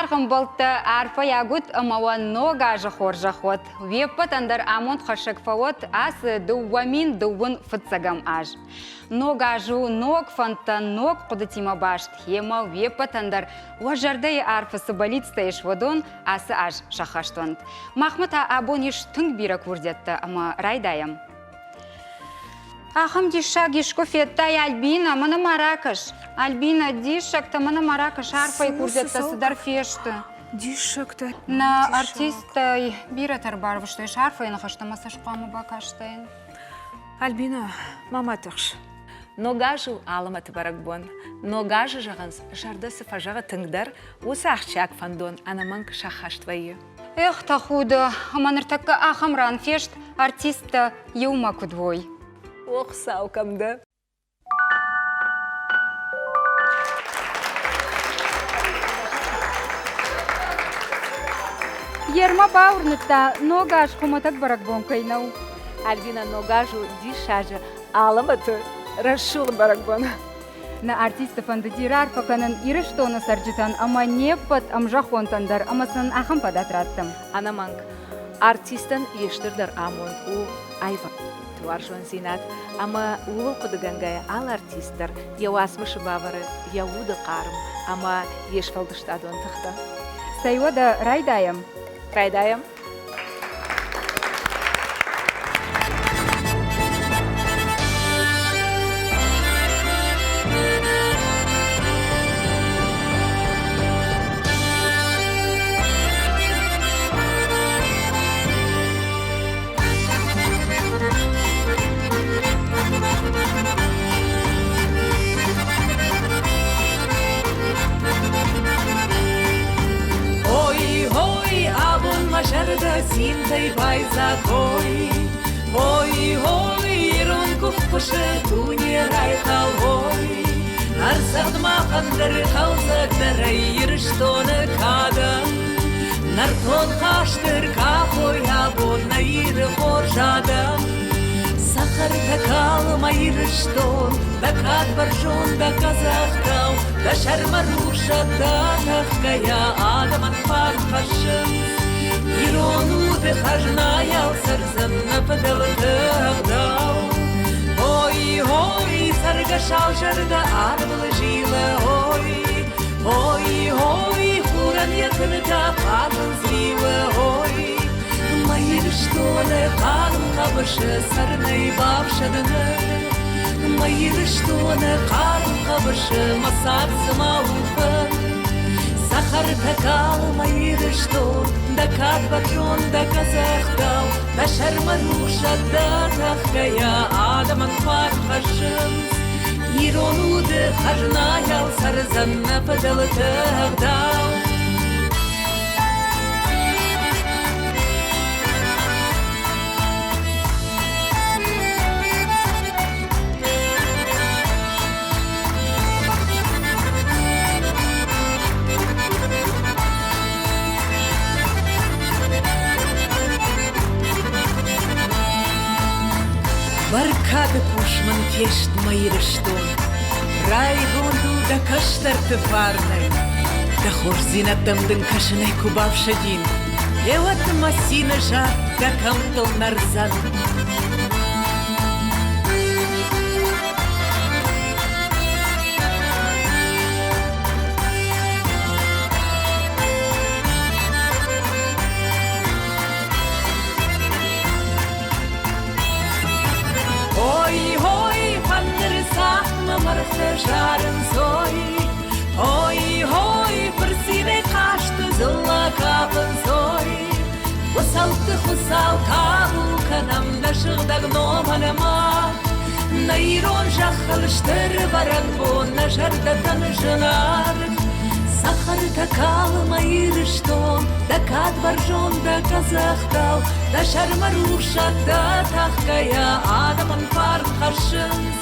Арғым болты арпа ягут амава нога жахор жахот. Веппа тандар амонт хашек фавот ас дуамин дуун фыцагам аж. Нога жу ног фанта ног кудатима башт. Хема веппа тандар важардай арпа сабалит стаиш водон ас аж шахаштвант. Махмата абониш тунг бира курдетта ама райдаям. Ахам дишак ишкофеттай Альбина, мана маракаш. Альбина дишак-то мана маракаш арпай курдетта сыдар фешты. Дишак-то. На артиста бира тарбарвы, что иш арфай нахашта масашқамы бакаштайн. Альбина, мама тықш. Ногажу аламаты баракбон. Ногажу жағанс жардасы фажаға тыңдар, осы ақчак фандон анаманк шахаштвайы. Эх, тахуда, аманыртакка ахамран фешт артиста еума кудвой. Ох, саукамды. Ерма баурнытта ногаш хуматак баракбон кайнау. Альбина ногажу дишажы аламаты расшул баракбон. На артиста фанды дирар паканын ирыштоны сарджитан, ама неппат амжахонтандар, амасын ахам падатраттым. Анаманк артистан ештірдір амон у айва. Туаржон зинат, ама уыл құдығангая ал артистар яуасмышы бавары, яуды қарым, ама ешфалдыштадон тұқты. Сайвада райдаям. Райдаям? Жарда синтай байзакой, ой, ирун куфпышы туне райхалой. Нарсадма хандыр қалзадыр ирштоны кадым, нартон хаштыр капой абонна иры хоржадым. Сахар такалма ирштон, да кадбаржон, да казахтау, да шармаруша, да тахкая адаман пархашым. Иронуды хажнаял сарзанна падалдагдау. Ой, саргашау жарда арбылы жила, ой, хуран якыныда падын зрила, Майыр штоны қалым қабышы сарнай бапшадыны, Майыр штоны қалым қабышы масарсыма ұлпын. Сахар такал майыр штон, да кадбаржон, да казахтау, да шармаруша, да тахкая адаман пархашымс. Иронуды хажнаял сарзанна падалдагдау. Баркады пушман кешт майырыштон, райгонду да каштарты фарнай, да хорзинаттымдың кашынай кубавшадин, еваты масина жа да камтыл нарзан. Ой, панныры сахна марсы жарын зой. Ой, пырсиве қашты зылла капын зой. Хусал кабу канамда жығдаг номанама. Найрон жақылыштыр барак бонна жардатан жынар. Сахар такал майырыштон, да кадбаржон, да казахтау, да шармаруша, да тахкая адаман пархашымс.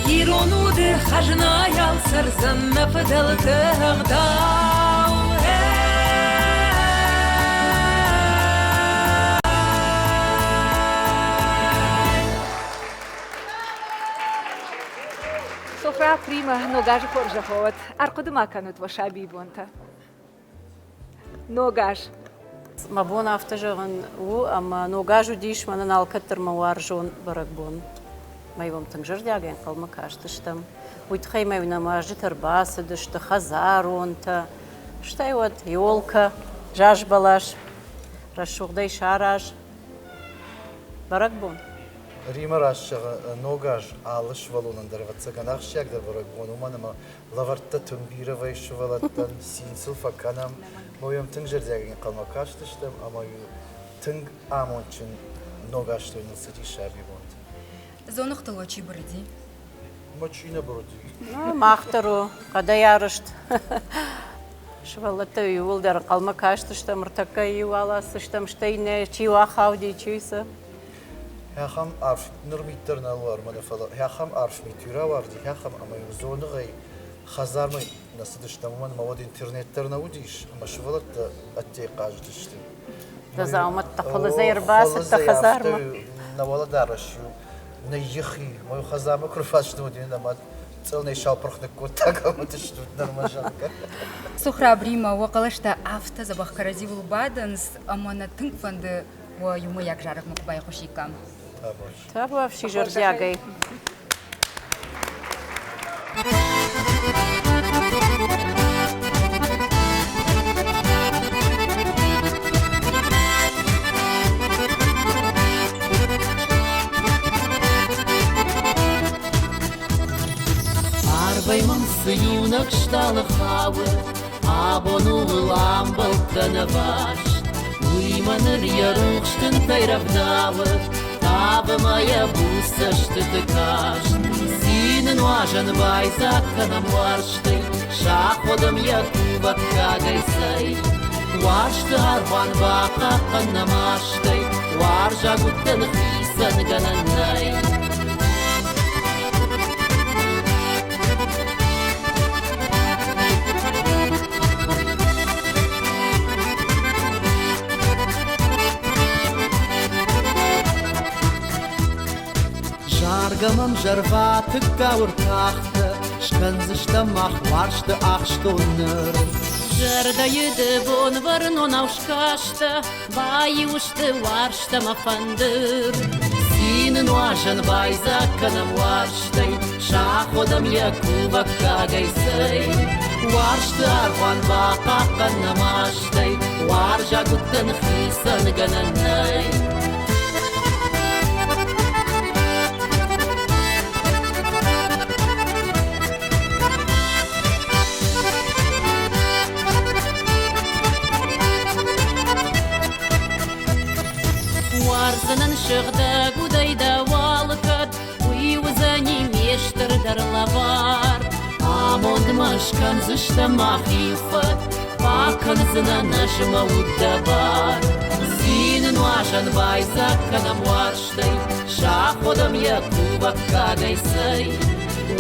Иронуды хажнаял сарзанна падалдагдау. Софра прима, но гажи хоржаховат. Аркудума канут ваша бибонта. نوغاش مبون افتجرن و اما نوغاجو ديش من الكتر موارجون برقبون ما يوم تنجر داغين قل ما كاشتشتم ويتخي ما ينماجي ترباس دشت خزارون تا شتايوت يولكا جاج بلاش رشوق دي شاراج برقبون Рима рашчага ногаж алыш валунан дарватсаганах шяк дар барагон уманама лаварта тумбира вайшвалаттан синсил факанам моем тыңжер дягин калмакаштыштым ама ю тың амончин ногаж тойнун сыти шаби бонд. Зонықтылы очи бірді. Мочина броди. махтару када ярышт швалата юлдар калмакаштыштым ртака юаласыштым штейне чиуа хавди чуйса Хахам арф нурмиттер налвар мана фала. Хахам арф митюра варди. Хахам ама ю зоныгай хазармай насыдыштым уман мавад интернеттер наудиш. Ама швалата атте каждыштым. да заумат тақылы зайырбасы та хазарма Навала дараш ю на ехи. Мою хазарма круфашты удин намат. Целный шалпрахны котак аматы штут нормажанка. Сухра брима уақалашта афта забах каразивул баданс, амана тыңфанды уа юмы як жарық мұқбай қошикам. табу афши жордягай Арбаймын сыюнак шталы хавы, абону ламбал канаваш. Уйманыр ярухштын тайравдавы, табы моя бусашты тыкаш. Синын важан байза канам варшты, шаходом якубак кагайсай. Варшты арван бака канамашты, варжа гуттын хисан гананай. Жаргамам жарваты кауртахты, шканзышта махваршты ахштонныр. Жарда еді бон варнон аушкашты, байушты варшты мафандыр. Синын важан байзаканам варшты, шаходам якубак кагайсай. Варшты арван бақаққан намашты, варжа гуттын хисан гананай. Варзанан шыгда гудайда валкат, уйвзани мештер дарлавар. Амонд машкан зышта махифат, пакан зына нажма уддабар. Синын важан байзаканам варштай, шаходам якубак кагайсай.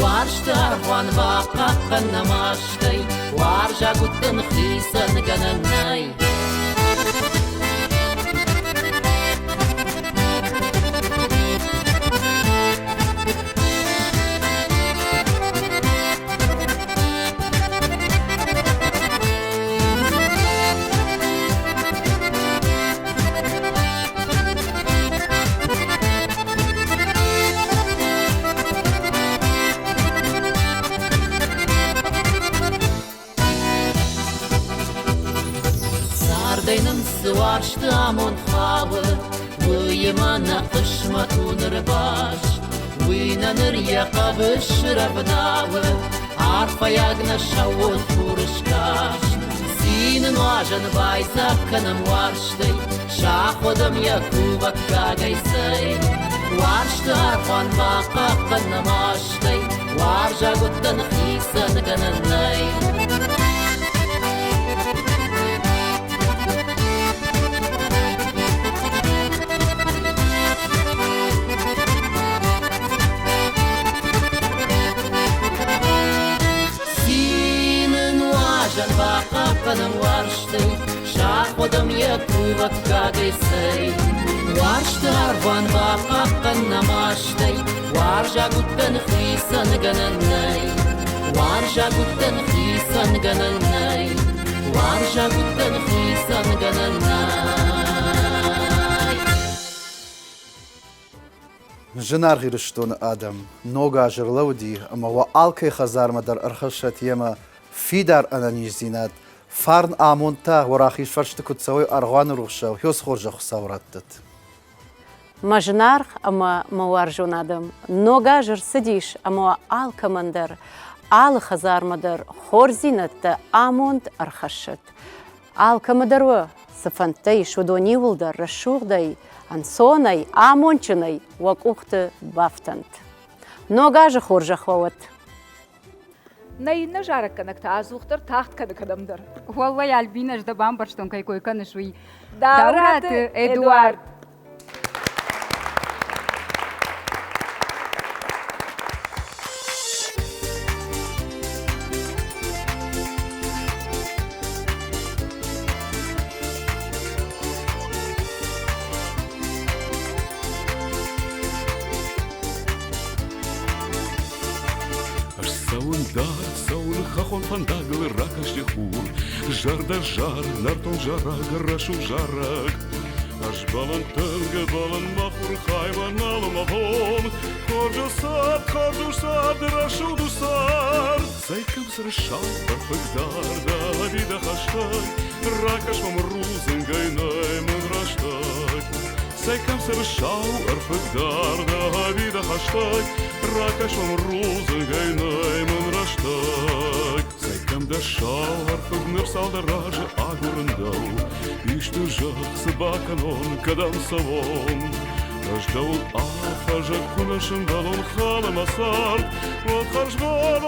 Варшты арван бақаққан намаштай, варжа гуттын хисан гананай. Варшты амон хавы, выемана қышма туныр баш. Вынаныр яқабы шыравнавы, арфаягна шауын фурышкаш. Синын важан байзаканам варштай, шаходам якубак кагайсай. Варшты арфан бақаққан намаштай, варжа гуттан хисан гананай. Бақаққаным варшты, шаходам якубак кагайсай. Варшты арван бақаққан намаштай, варжа гуттан хисан гананай. Варжа гуттан хисан гананай. وارجع قدن خيسان قنناي جنار غيرشتون آدم نوغا جرلودي أما وآلكي خزار مدر أرخشت يما في دار أنا نيزينات فارن آمونتا وراخيش فرشتكو تسوي أرغوان روخشا وحيوس خورجا خساوراتت مجنار أما موارجون آدم نوغا جر سديش أما آل كمندر آل خزار مدر خورزينت آموند أرخشت آل كمدر سفنتي شودوني ولدر رشوغ داي أنسوني آمونچني وقوخت بافتنت نوغا جر خورجا خوات Nay na jarak kanak ta azuxtar taxt kad kadamdar. والله يا البينا جدا بامبرشتون كي كوي كان شوي دورات إدوارد. Saun khachon fandagl rakash khur jar da jar narton jarag rashu jarag as balan tanga balan mafur khayvan al mavon khorjo sad rashu dusar sai kam ser shal perfektar da vida khashtay rakash vom ruzen gaynay men rashtay sai kam ser shal perfektar da vida khashtay rakash vom ruzen gaynay men rashtay sai kam da shal perfektar sal da raje agurndau ishtu jach sebakanon kadam savon أجدول أفجع كنشن بالون خال مسار وخرجبون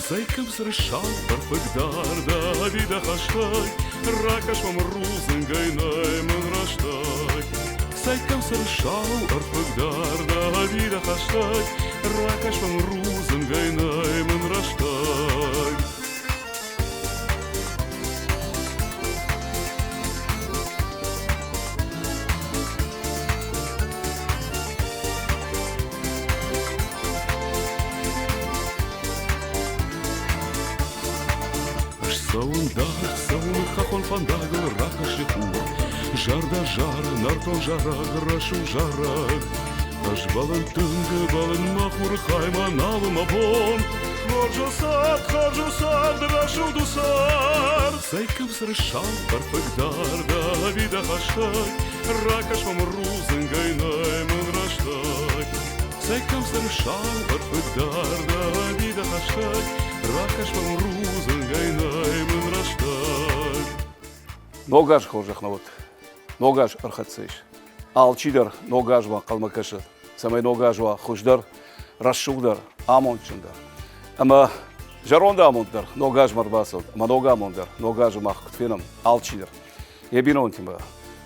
زي كم سر الشعب برفق دار دا بيدا خشتاي راكش ومروزن جايناي من رشتاي زي كم سر الشعب برفق دار دا بيدا خشتاي راكش ومروزن جايناي من رشتاي Saun khachon fandagl rakash khur jar da jar narton jarag rashu jarag as balan tunge balan mafur khayman al mavon khorjo sad rashu dusar sai kam ser shal perfektar da vida khashtay rakash vom ruzen gaynay men rashtay sai kam ser shal perfektar da vida khashtay rakash vom ruzen gaynay men rashtay نوغاش خورجخ نوت نوغاش أرخصيش алчидер ногажва қалмакашы самай ногажва хуждар расшугдар амончундар ама жаронда амондар ногаж марбасов манога амондар ногаж мах ктфенам алчидер ебинонтима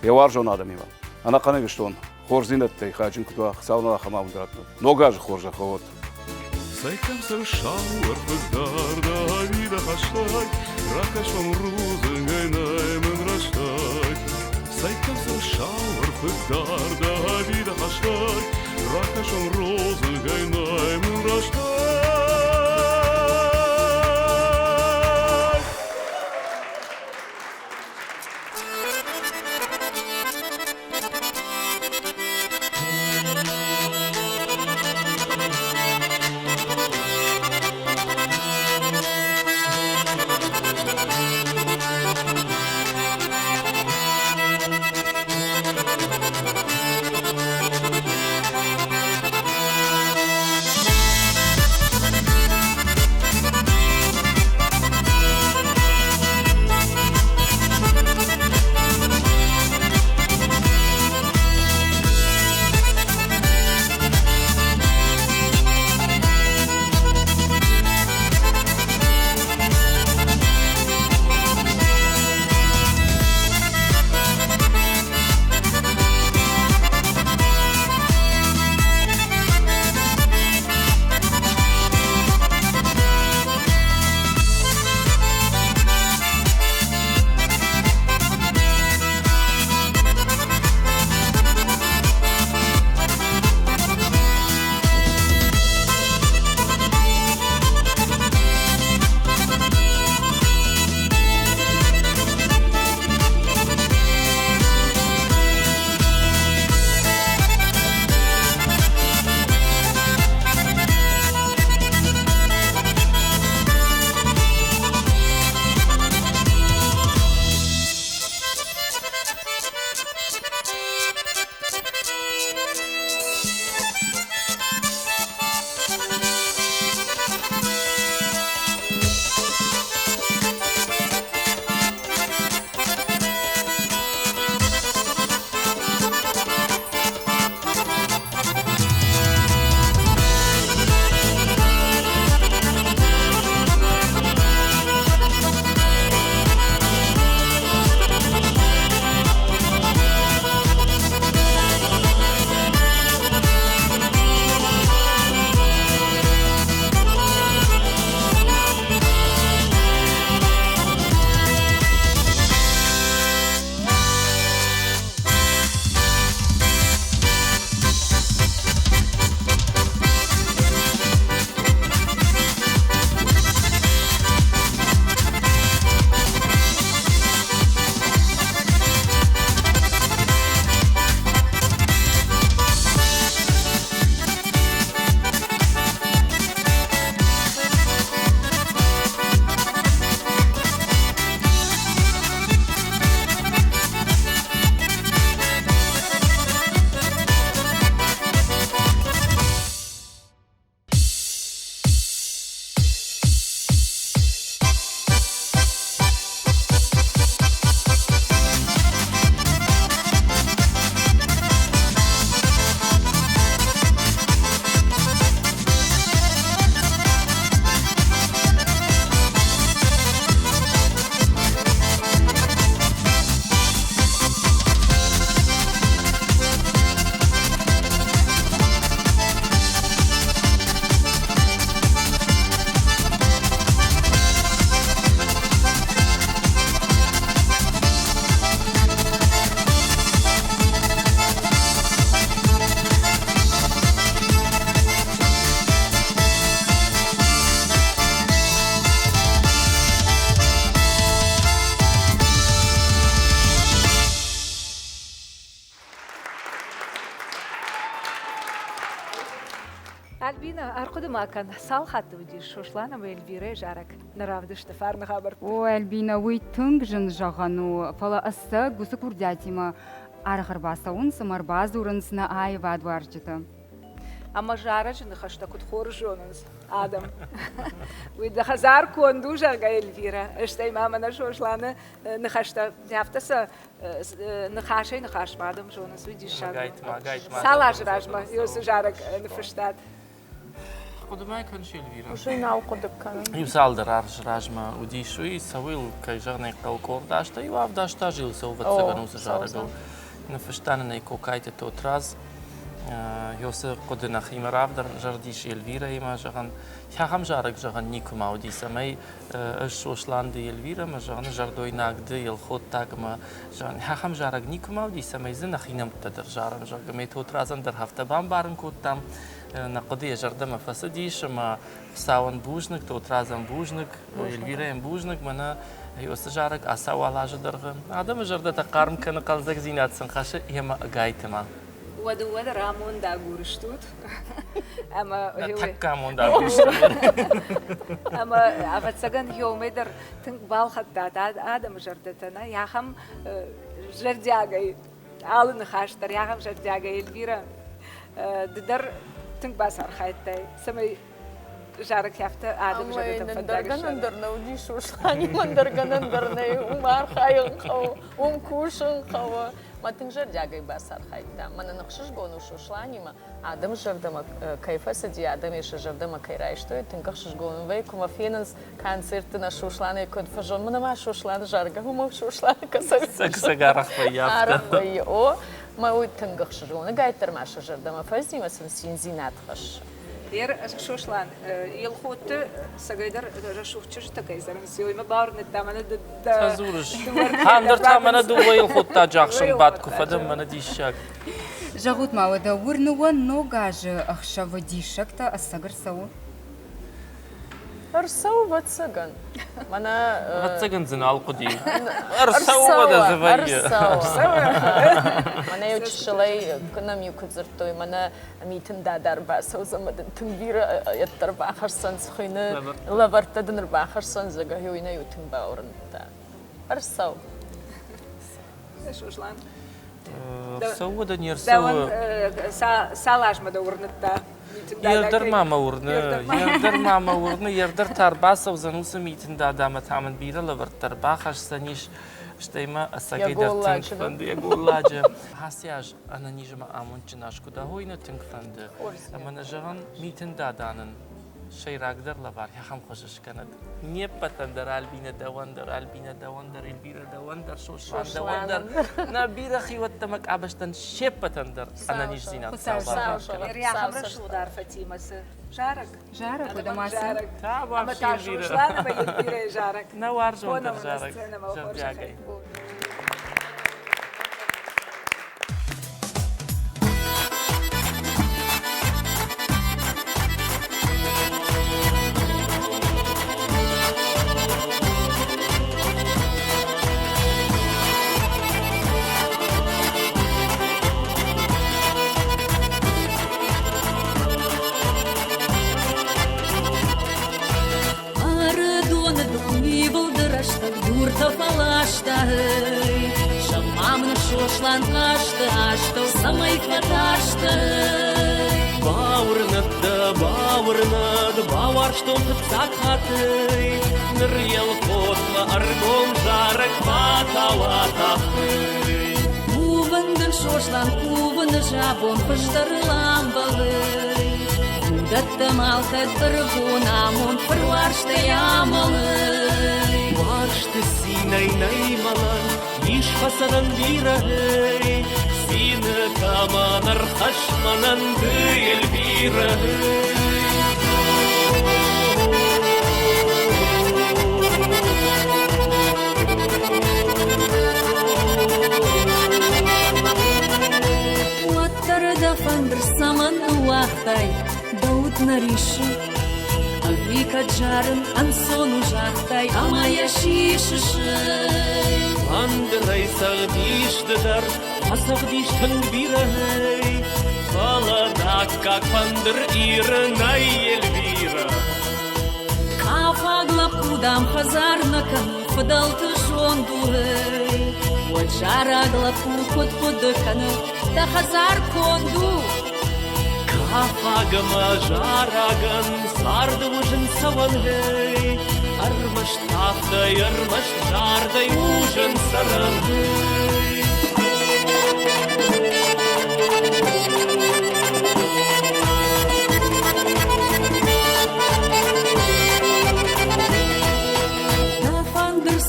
еваржон адамима ана канегштон хорзинаттай хачин ктва сауна хамамдрат ногаж хоржа ховот Сайкам саршауэр фэгдар да вида хаштай ракаш вам рузен гайнай мен раштай Сайкам саршауэр фэгдар да вида хаштай ракаш вам рузен гайнай мен раштай Альбина, арқыдыма кан сал хатты өдер шошлана ма Эльвира жарак. Наравдышты фарны хабар. О, Альбина, уй түнг жын жағану, фала ыссы гүсі күрдятима. Арғыр басауын сымар базы ұрынсына ай вадварчыты. Ама жара жыны хашта кут хоры жоныныз, адам. Уйда хазар конду жарга Эльвира. Эштай мамана шошланы нахашта яфтаса нахашай нахашмадым жоныз уйди шагы. Салаш ражма, юсы жарак нефштат. قدماي كان شي الفيرا وشو نعقد بكلام يوصل درارج راجما ودي شوي سويل كي جغني قلقور داشتا يواف داشتا جيل سوفت سغنوس جارغل نفشتان نيكو كايت تو تراز يوسف قدنا خيم رافدر جرديش الفيرا يما جغن ياهم جارك جغن نيكو ماودي سمي الشوشلاندي الفيرا ما جغن جردوي ناقدي الخوت تاقما جغن ياهم جارك نيكو ماودي سمي زن خينم تدر جارم جغمي تو ترازن در هفته بام بارن كوتام نقضية جردما فسديش ما ساون بوجنك تو ترازن بوجنك الفيرا بوجنك منا يوسف جارك أساو على جدرغم هذا مجرد تقارم كان قلزك زينات سنخاشة يما قايتما ودو رامون دا گورشتود اما تکامون دا گورشتود اما افتسگن یومی در تنگ بال خداد آدم جردتنا یا هم جردیاگی آلن خاشتر یا هم جردیاگی الویرا در تنگ باسر خایته سمی جارك يافتا آدم جردتن فداگشان ندرنا ودي شوشلاني مندرگن ندرنا ومار خاين خو ومكوشن خو ما تنجر جاگي باسر خايتا ما ننقشش گونو شوشلاني ما آدم جردما كيف سدي آدم يش جردما كيرايشتو تنقشش گونو وي كما فيننس كانسرتنا شوشلاني كنت فجون من ما شوشلان جارگا هم شوشلان سگارخ يافتا او ما وي تنقشش گونو گايتر ما جردما فزي مثلا سينزينات خش دير شوشلان يلخوت سجدر رشوفش تكيزر مسيو ما بارن التامنة تزورش هم در تامنة دوباره يلخوت تاجاكشن بعد كفدم من ديشك Жағут мауыда урнуа ногажы ақша водишакта асагар сау. أرسو بتسجن منا بتسجن زنال قدي أرسو وده زفاية أرسو منا يوتشلي كنا ميوكزرتوي منا ميتن دادار باسو زمدن تنبير يتر بآخر سنس خينا لبرت دنر بآخر سنس زجا هوينا يوتن باورن تا أرسو شوشلان سو ده نيرسو داون سالاش ما دورنا تا يردر ماما ورنا يردر ترباس وزنوس ميتن دادامة تعمل بيرا لبرت ترباخش سنيش شتيما السجيدة تنكفند يقول لاجة حاسياج أنا نيجي ما آمون جناش كده هو ينا تنكفند أما نجران ميتن دادانن شيء راقدر لبار يا خم خوشش كند نيبة تندر البينا دواندر البيرا دواندر شوشان دواندر نبيرا خيوت تمك عبشتن شيبة تندر أنا نيجي زينات سابا يا خم رشو دار فتيمة جارك وده ماسا. أما تعرفوش لا أنا بيجي جارك نوار جوندر جارك جرجاقي Шошлан ашты, самай фаташты. Бауырнат, бауар что пыцак хаты. Нырьел котла аргон жарок патаватахты. Кувындын шошлан, кувыны жабон пыштырлан балый. Кудаттым алкат бір гунамон пырваршты ямалый. Варшты синай наймалан, иш хасаран бирай. Сины каманар хашманан бүйел бирай. Уаттарда фандыр саман уақтай, даут нариши. Авика джарын ансону жақтай, амая шишиши. Андырай сағдишдыдар, асағдиштың бирай. холодах, как пандр-ира Эльвира. Кафагла кудам хазарнака, фадалты жондуры. Вот жарагла кукот подыканы, да хазар конду. Кафагма жараган, сардывужын савангай. Армаштахтай, армаштардай, ужин сарангай.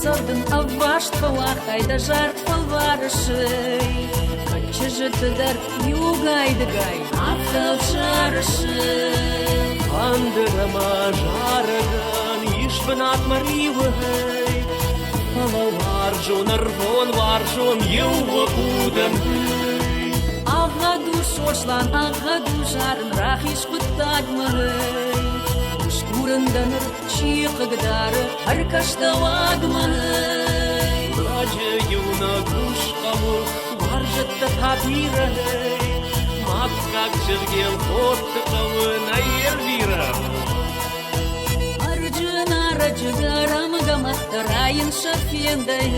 Сордын авашт палахай да жарт палварышей. Качыжы тыдар югай-дыгай, автал шарышей. Андырама жараган, ишбын атмаривай. Пала варжон, арвон варжон, еуа удамгай. Ағаду шошлан, ағаду жарын, рахиш құттадмай. Шкурынданыр чиқыгдары, аркаштавадмай. Раджа юна гушқамы, варжатта табирай. Мапкак жыргел хоттықавын Эльвира. Арджына раджыгарамыга мақтарайын шафендай.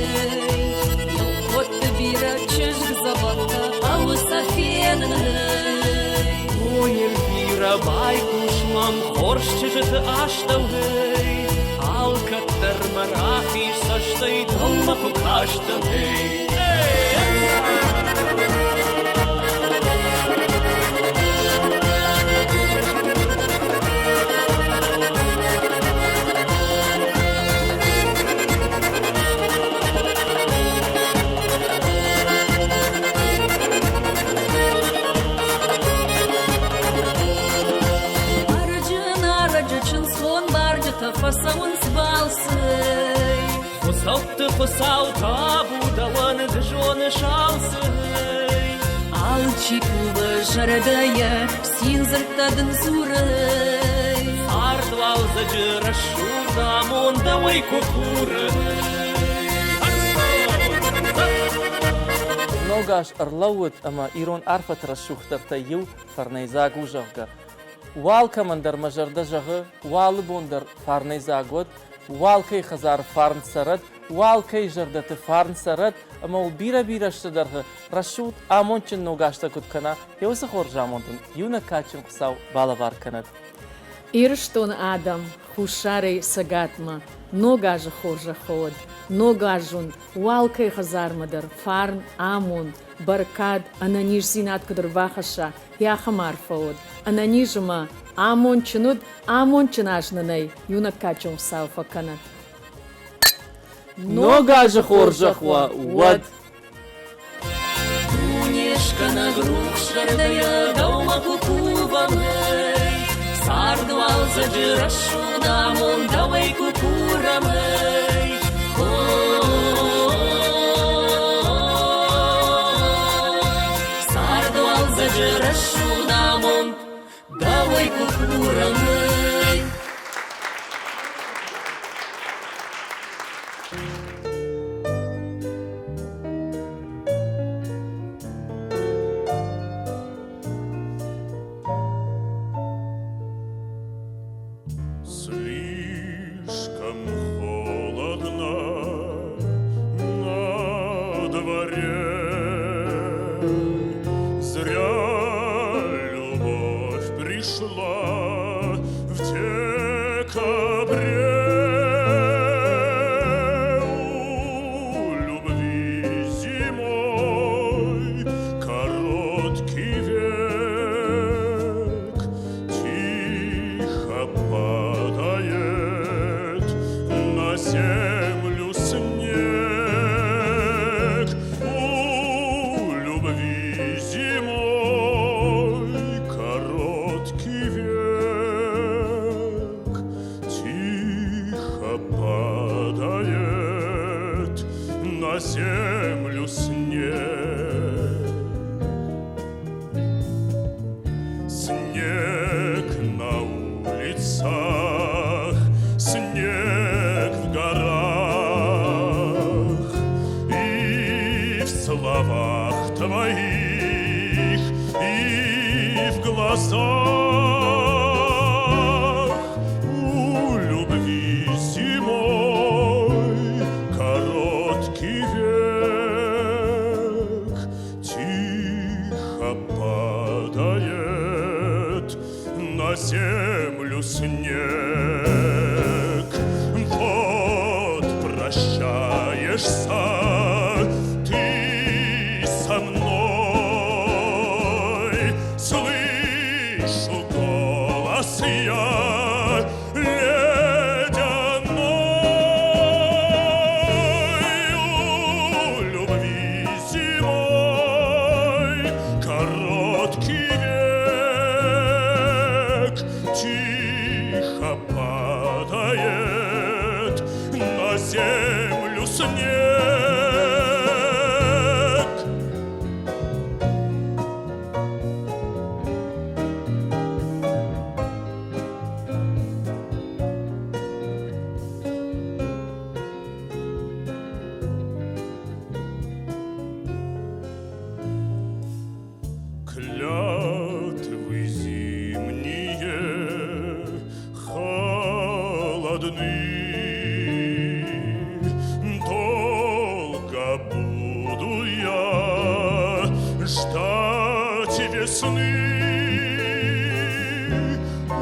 Елхотты бира чыжг забатта, ауы сафендай. Ой, Эльвира, бай кушмам, хоршчыжыты аштавгай. Алкаттар марахиш саштай, домма кукаштавгай. Фасауын сбалсый. Хусаутты хусау табу даван джоны шалсый. Алчикулы жарадая, синзыртадын зурый. Ардвал заджыра шурдамон давай кукурый. Ногаш арлауыт, ама ирон арфат расшухтарта ю фарнайзаг ужавга. Вал командар мажарда жағы, валы бондар фарнай загод, вал кей хазар фарн сарат, вал кей жардаты фарн сарат, ама ол бира-бира штадарғы рашут амончын ногашта куткана, еусы хор жамонтын, юна качын қысау бала бар канат. Ирштон адам, хушарей сагатма, ногажы хоржа ход, ногажун, вал кей хазар мадар, фарн амон, баркад, ананиш зинат кадар вахаша, яхамар фауд. Ананижма амон чинуд, амон чинашнанай, юна качун салфа канат. Ногажы хоржахва, уад. Унешка на грух шардая, даума кукувамай. Сардвал заджыра шудамон, давай кукурамай. Сардвал заджыра шудамон, давай кукурамай. Слишком холодно на дворе. Зря любовь пришла в декабре. У любви зимой короткий век. Тихо падает на землю снег. У любви зимой короткий век. Тихо падает на землю снег. Снег на улицах, снег в горах, и в словах твоих, и в глазах, у любви зимой короткий век, тихо падает на землю снег. Вот прощаешься ты со мной, слышу голос я ледяной, у любви зимой короткий век, тихо падает на землю снег. Клятвы зимние холодны, долго буду я ждать весны. У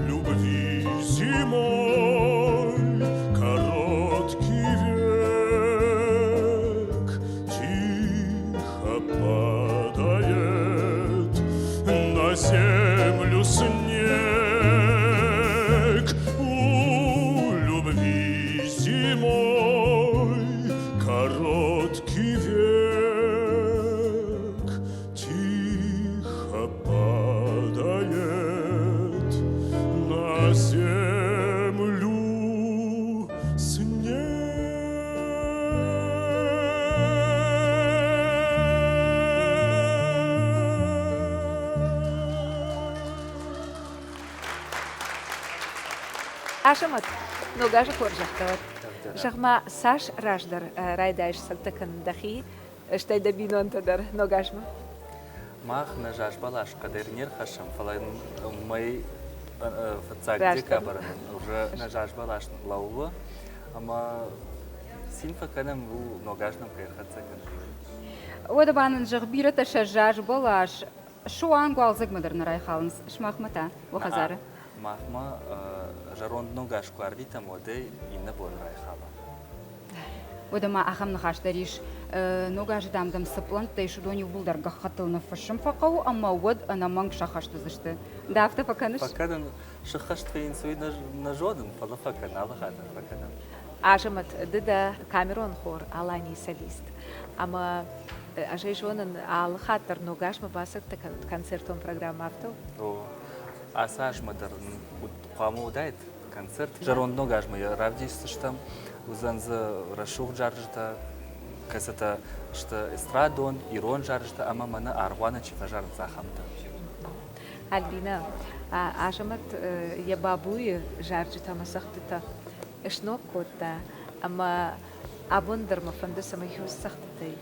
любви зимой короткий век, тихо падает на землю снег. У любви зимой короткий век, тихо падает на землю снег. Ашамат, ногажа хоржахтават. Шахма саш раждар райдайш сактакан дахи, штай дабинонтадар ногажма. Мах на жажбалаш, кадернир хашам, фалайн май фацагдика баран, уже на жажбалаш лаула, ама синфа канам у ногажнам кайхацаган. Ода банан жагбира та шажаж балаш. Шуан гуалзак мадерна райхалнс. Шмахмата, вахазара. Махма жарон ногаш квардита моде инна бон райхала. Ода ма ахам нахаштариш ногаж дамдам сыплан тайшудони булдарга хатылны фашым фақау, ама од анаманг шахашты зышты. Дафта факаныш? Факадан шахаштвейн суй на жоден, фала факан, алахатан факадан. Ашамат, дыда Камерон хор, алани солист. Ама ажайшонан алхатар ногажма басак та концертон программа автов? Асаш мадыр қаму дайт концерт. Жарон ногажма я равдишсыштам, узанзы рашух жаржта, касата что эстрадон, ирон жаржта, ама мана арвана чифажар захамта. Альбина, ашамат я бабуи жаржта масахтыта. Эшнок котта, ама абондарма фандасама хюс сахтытай.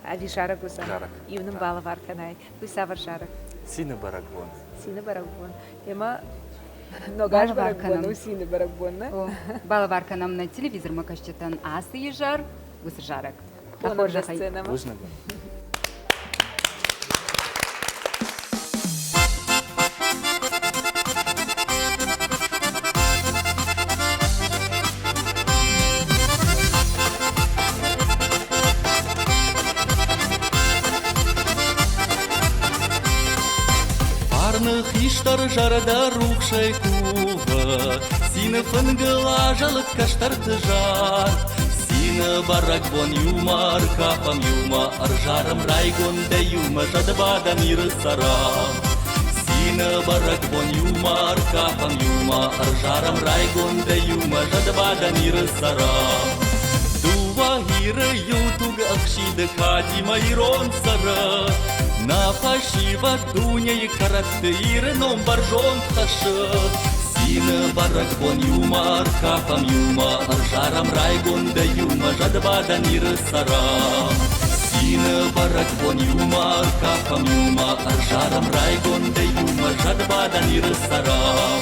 Али жарак уза. Жарак. Юным бала варканай. Высавар жарак. Сины баракбон. Сины баракбон. Ема ногаж баракбон, у сины баракбон, на? Бала варканам на телевизор макашчетан асы ежар, выс жарак. Похожа сцена. Иштар жарда рухшай кува, сина фангала жалык каштар тыжар. Сина барак бон юмар, капам юма, аржарам райгон да юма, жадбада мир сарам. Сина барак бон юмар, капам юма, аржарам райгон да юма, жадбада мир сарам. Дува хира ютуг акшида кадима ирон сара. На фашива дуня и каратты ирном баржон хаша. Сина барак бон юмар, капам юма, аржарам райгон да юма, жадбада мир сарам. Сина барак барак бон юмар кафам юма аржарам райгон де юма жадбадан ирысарам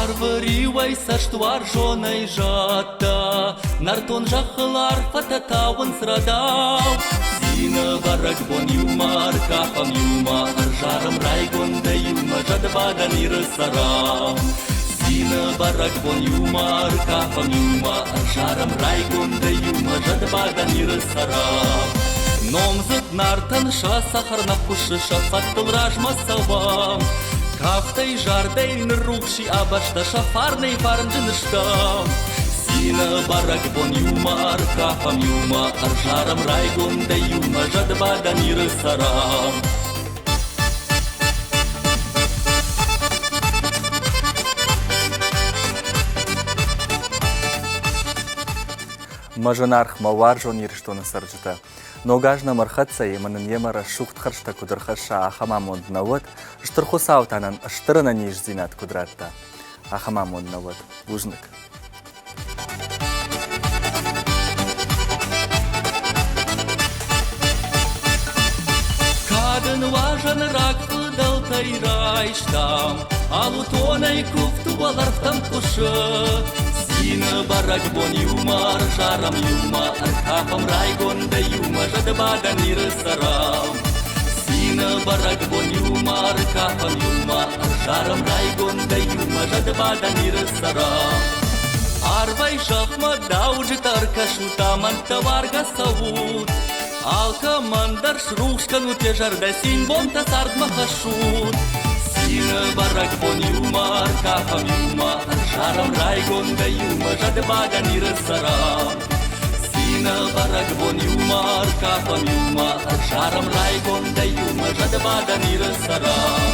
Арваривай саштуар жоной жата Нартон жахлар фататауын срадау Зина барак бон юмар кафам юма аржарам райгон де юма жадбадан ирысарам Зина барак бон юмар кафам юма аржарам райгон де юма жадбадан ирысарам Номзыт нартан ша сахарна пушы шафаттыл ражма савам Кафтай жардейн рухши абашта шафарный фарнжыныштам Сина барак бон юмар кафам юма аржарам райгон де юма жадбадан ирысарам Мажанарх маваржон ирштона сарджата. Ногажна мархатса еманын емара шухт харшта кудрхаша ахамамонд навод, штырхусаутанан штырына ниш зинат кудратта. Ахамамонд навод. Бужник. Кадын важан рак пыдал тайрайштам, алутонай куфту баларфтам кушы. Сина барак бон юмар жарам юма аркафам райгон де юма жадбадан ирысарам Сина барак бон юмар аркафам юма жарам райгон де юма жадбадан ирысарам Арвай жахма даужи таркашу мантаварга савут Алка мандар шрушкан утежарда син бонта сардма хашут Сина барак бон юмар кафам юма аржарам райгон де юма жадбадан ирысарам Сина барак бон юмар кафам юма аржарам райгон де юма жадбадан ирысарам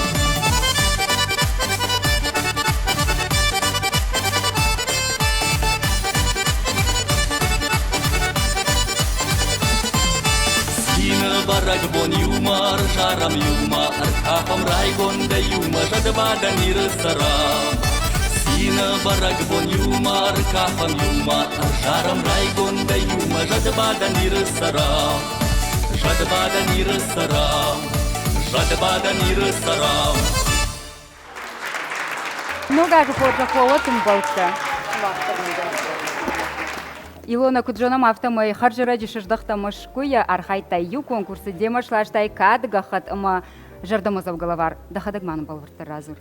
барак бон юмар жарам юма аркафам райгон де юма жадбадан ирысарам Сина барак бон юмар аркафам юма жарам райгон де юма жадбадан ирысарам Жадбадан ирысарам Жадбадан ирысарам Ногажу хоржахуатым балка. Илона Куджонам автомой харжыради шыждахтамыш куя архайта ю конкурсы демашлаштай кадгахат ама жардамазав головар дахадагман балварта разур.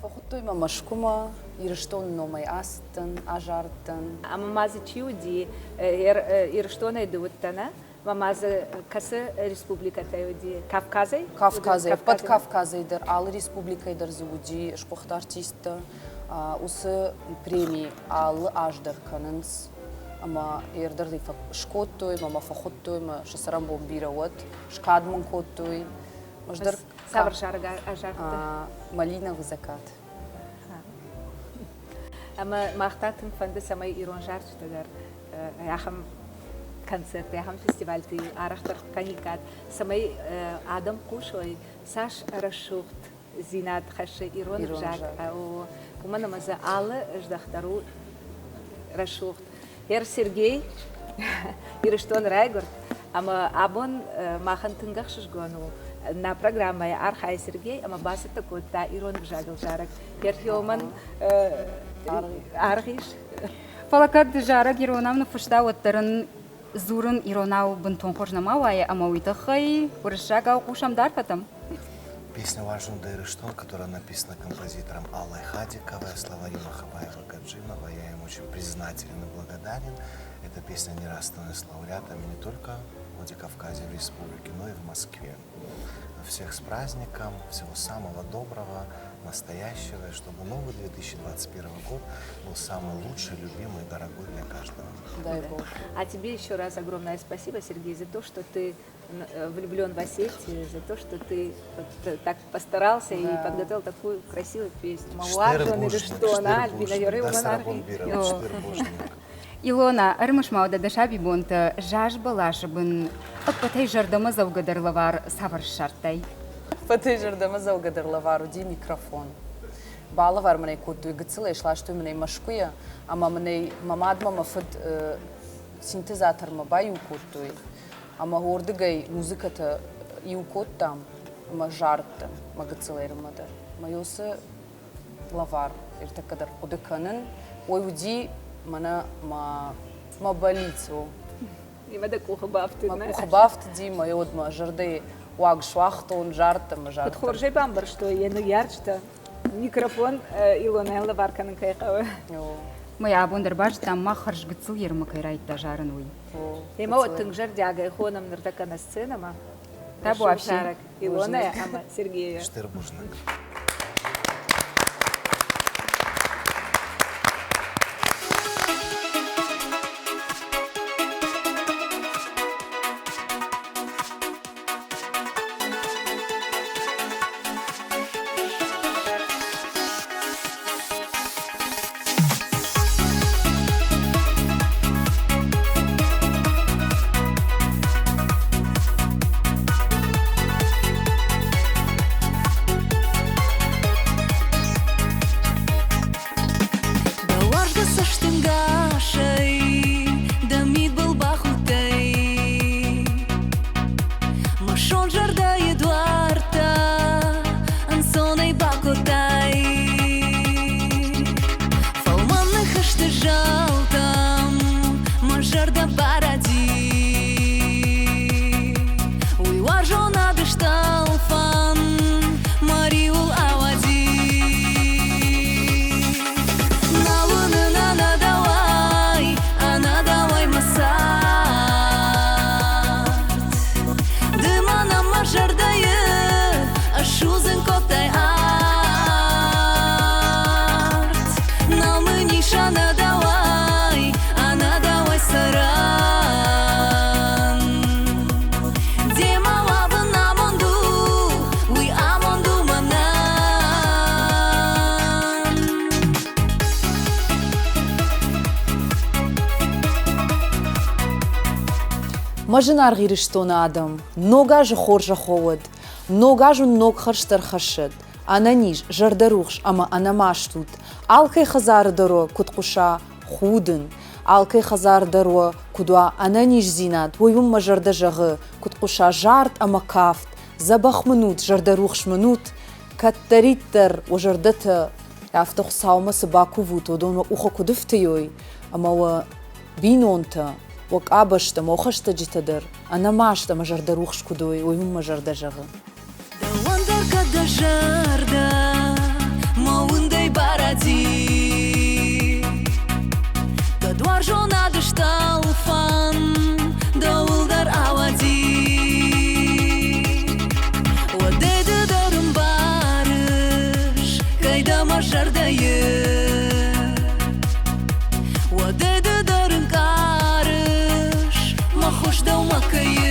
Фохуттуйма машкума ирштон номай астын ажартын. Ама мазы чиуди ирштона идуттана, мамазы касы республика таюди Кавказай. Кавказай, под Кавказайдыр, ал республикайдыр зуди шпохт артиста. Усы премии ал аждыр канынс. Ама ердерли шкоттуй, мама фохуттуй, ма шасарам бомбира вот, шкадман коттуй. Мождыр савр жарга ажарты. Малиновый закат. Ама махтатын фанды самай ирон жарчтыгар. Яхам концерт, яхам фестиваль ты арахтар каникат. Самай адам кушой саш рашухт зинат хаше ирон жак. Умана маза алы ждахтару рашухт. Хер Сергей, ирштон райгорд, ама абон махан тынгахшиш гону на программе архай Сергей, ама баси такой та ирон бжагал жарак. Хер хиоман архиш. Фалакат жарак иронам на фушта оттарын зурын иронау бунтон хожнамавая, ама уйтахай уршагау кушам дарфатам. Песня «Важен Дайрыштон», которая написана композитором Аллой Хадиковой, слова Рима Хабаева-Гаджимова. Я им очень признателен и благодарен. Эта песня не раз становится лауреатами не только в Владикавказе, в республике, но и в Москве. Всех с праздником, всего самого доброго, настоящего, и чтобы новый 2021 год был самый лучший, любимый и дорогой для каждого. Дай Бог. А тебе еще раз огромное спасибо, Сергей, за то, что ты влюблен в Осетию, за то, что ты так постарался и подготовил такую красивую песню. Мауажон или что, она, Альбина, Илона, армышмауда дашаби бонта жаж балашыбын патай жардама завгадарлавар савар шартай. Патай жардама завгадарлавар уди микрофон. بالا var مني كود يقتل شلاشتو مني مشكوية أما مني ماماد ما فد سينتزاتر ما بايو كودوي أما هو دقي موسيقى يو كودام ما جارت ما قتل مدر ما يوس لافار ارتكدر قدكنن ويودي منا ما باليتو يمدك وخبافت ما خبافت دي ما يود ما جردي واق شواختون جارت ما جارت تخرجي بامبر что я ярчта микрофон Илонелла варканын кайқавы. Мой абондер баш там махарш гыцыл ермакай райта жарынуй. Ема вот тыңжар дягай хонам нырдака на сцена ма. Табу вообще. Илона, ама Сергея. Штырбужник. مجنار غير شتون آدم نوغاج خورج خود نوغاج نوغ خرشتر خشد أنا نيج جردروخش أما أنا ماشتود آلكي خزار درو كد قشا خودن آلكي خزار درو كدوا أنا نيج زينات ويوم مجرد جغ كد قشا جارت أما كافت زبخ منوت جردروخش منوت كتريتر وجردت يفتخ صاومة سباكو فوتو دون وخو كدفتيوي أما و بينونتا وك أبشتم وخشت جتدر أنا ماشتم مجردروخش كدوي ويوم مجرد جغ Wonder kada jarda ma undei baradi da doar jona de stalfan da uldar awadi o de darum barish kayda ma jarda ye o de darum karish ma khosh da ma kaye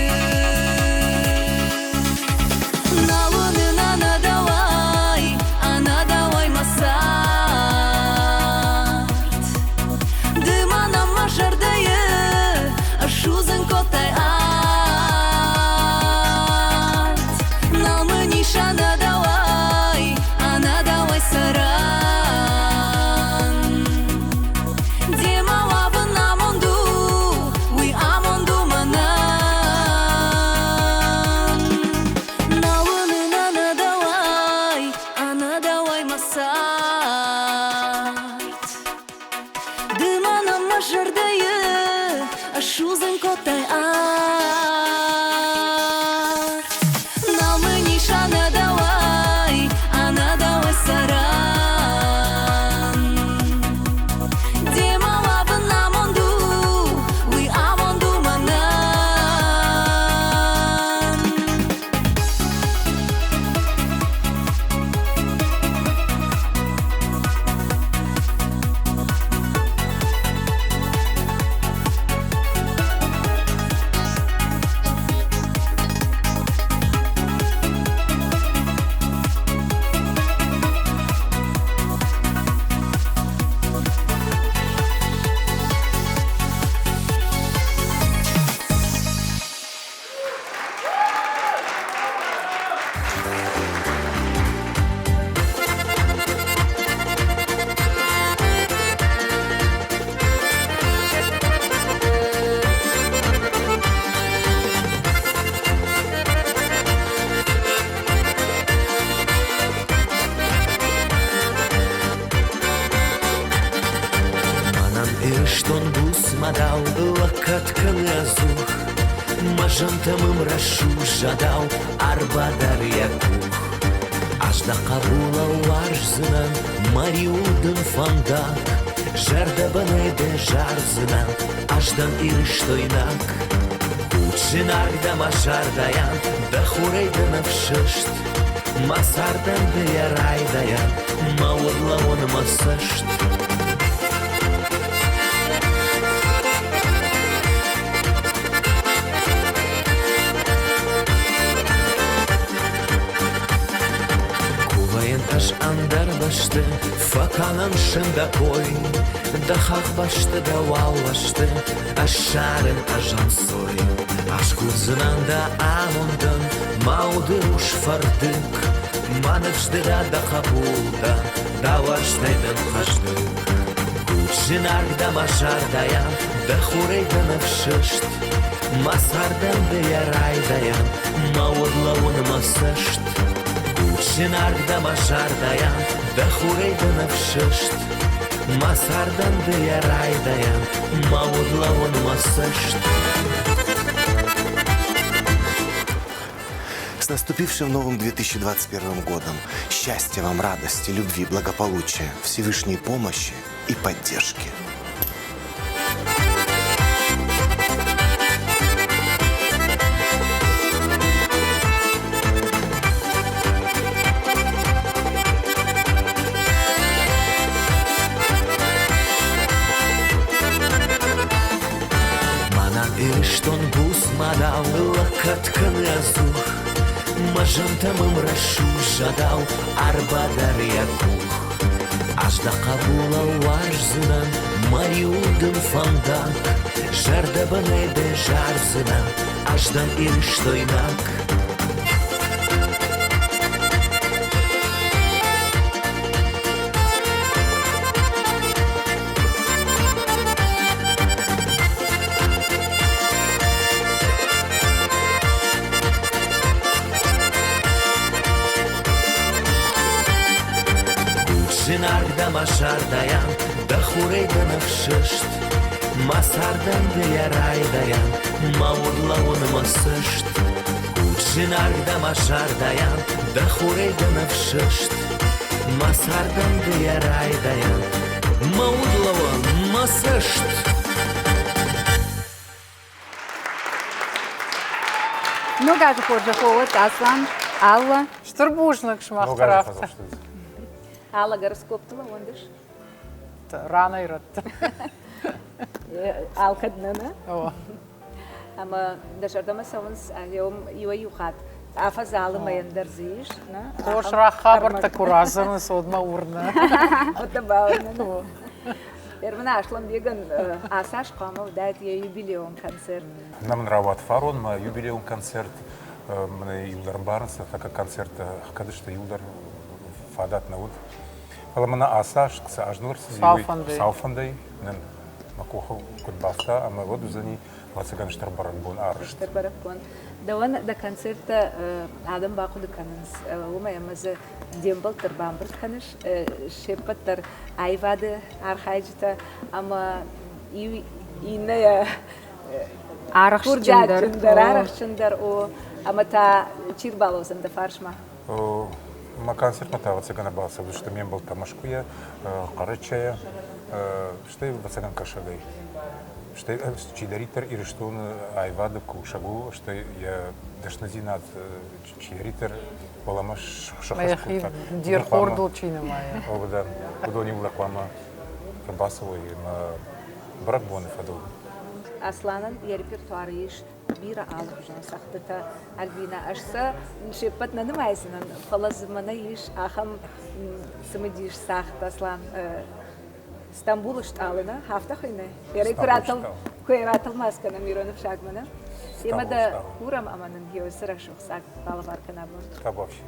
ириштон бус мадал лакатканы азух мажантамым рашу жадал арбадар якух ажда кабула ларжзынан мариудын фандак жарда банеде жарзынан аждан ириштойнак Учинарда машардаян да хурейдан авшышт масардан да ярайдаян маурлавон масышт Аш андар башты, факанан шында кой, да хақ башты да вал башты, ашарын ажан сой. Аш кузынан да амондан, мауды уж фардык, манышды да қабулда, да ваштайдан қаждык. Кучинар да машардаян, да хурейдан авшышт, масардан да ярайдаян, маурлауын масышт. Шинар да машардаян, да хурейдан авшышт, масардан да ярайдаян, маурлауын масышт. С наступившим новым 2021 годом! Счастья вам, радости, любви, благополучия, Всевышней помощи и поддержки! Ириштон бус мадал лакатканы азух мажантамым рашу жадал арбадар якух ажда кабула ларжзынан мариудын фандак жарда банеде жарзынан аждан ириштойнак Шинарда машардаян, да хурейдан авшышт, масардан да ярайдаян, маурлауын масышт. Шинарда машардаян, да хурейдан авшышт, масардан да ярайдаян, маурлауын масышт. Ну, гажу хоржа ховат, Аслан, Алла. Штурбушнак шмахтарафта. Алла гороскоптыла ондыш. Рано ират. Алкаднана. Ама дашардама савынс айом юа юхат. Афазалы маяндар зиш, на? Хош рахабар такуразаны содма урна. Отабауна. Эрмана ашлам беган асаш камов дает я юбилеон концерт. Нам нравится фарон, ма юбилеон концерт. Мне Юлдар Барнса, так как концерт кадышта Юлдар фадат на вот. Фаламана асаш кса ажнур сауфандай. Нен макухо кудбаста, а мы вот узани вациган штарбаракбон арш. Штарбаракбон. Да он до концерта Адам баку до кананс. Ума ямаза дембал тарбамбар канаш шепатар айвады архайджита, ама иная арахшындар о амата чирбалозан да фаршма. Ма концерт мата вацигана балса, потому что мен был тамашкуя, карачая, что и вациган кашагай. Что чидаритер и что он айвада кушагу, что я дашназинат чидаритер поламаш шахашку. Дир хордл чина моя. О да, удони улаклама рабасовой на бракбоны фадул. Асланан я репертуар иш бира алхужан сахтата Альбина ашса шепат на намайсынан фалазмана иш ахам самедиш сахт Аслан Стамбул шталына хафта хыйны. Ярай куратал маскана Миронов шагмана. Имада курам аманын геосыра шухсак балабаркана бу. Табовщи.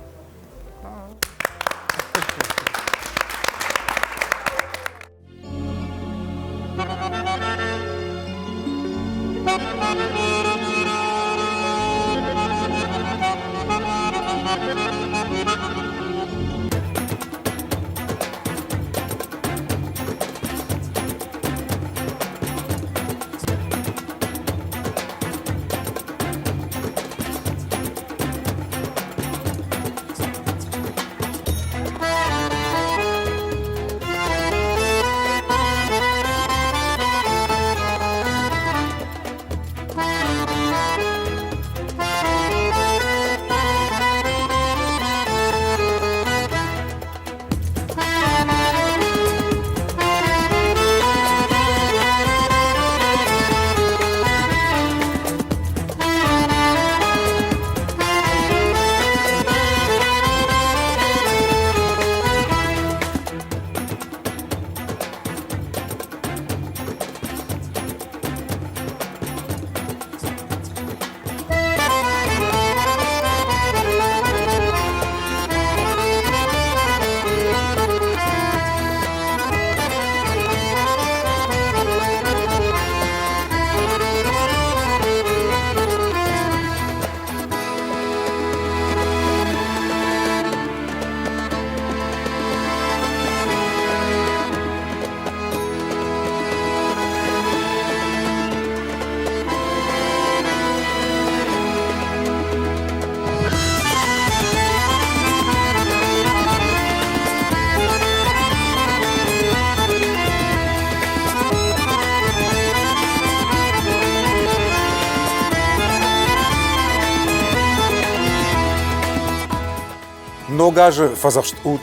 Ногажи фазавшт ут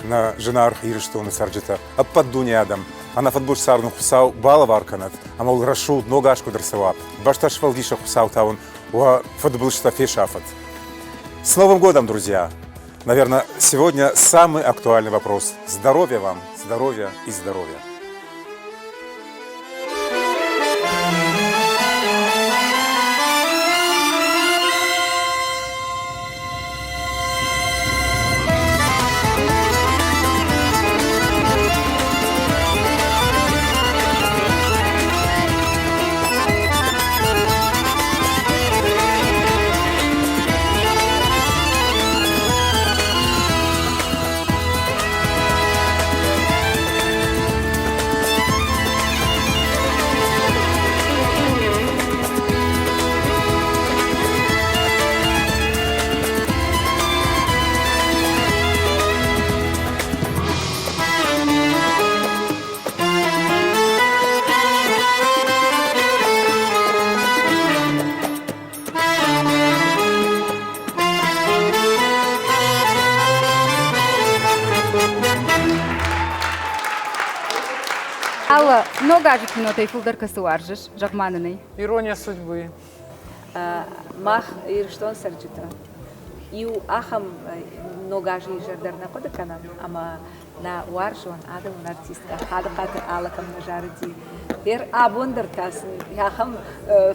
на женар ирштуны сарджита. Аппад дунядам. Она футбуш сарну хусау бала варканат. Амал рашу ногашку дрсавап. Башташ фалдиша хусау таун. Уа футболшта фешафат. С Новым годом, друзья! Наверное, сегодня самый актуальный вопрос. Здоровья вам, здоровья и здоровья. Алла, ногажи кинотай фулдар касуаржиш, жакманынай. Ирония судьбы. Мах ирштон сарджита. Иу ахам ногажи жардарна кодакана, ама на варжон адам артистка хадаката алакам нажарди. Эр абондер тасн. Яхам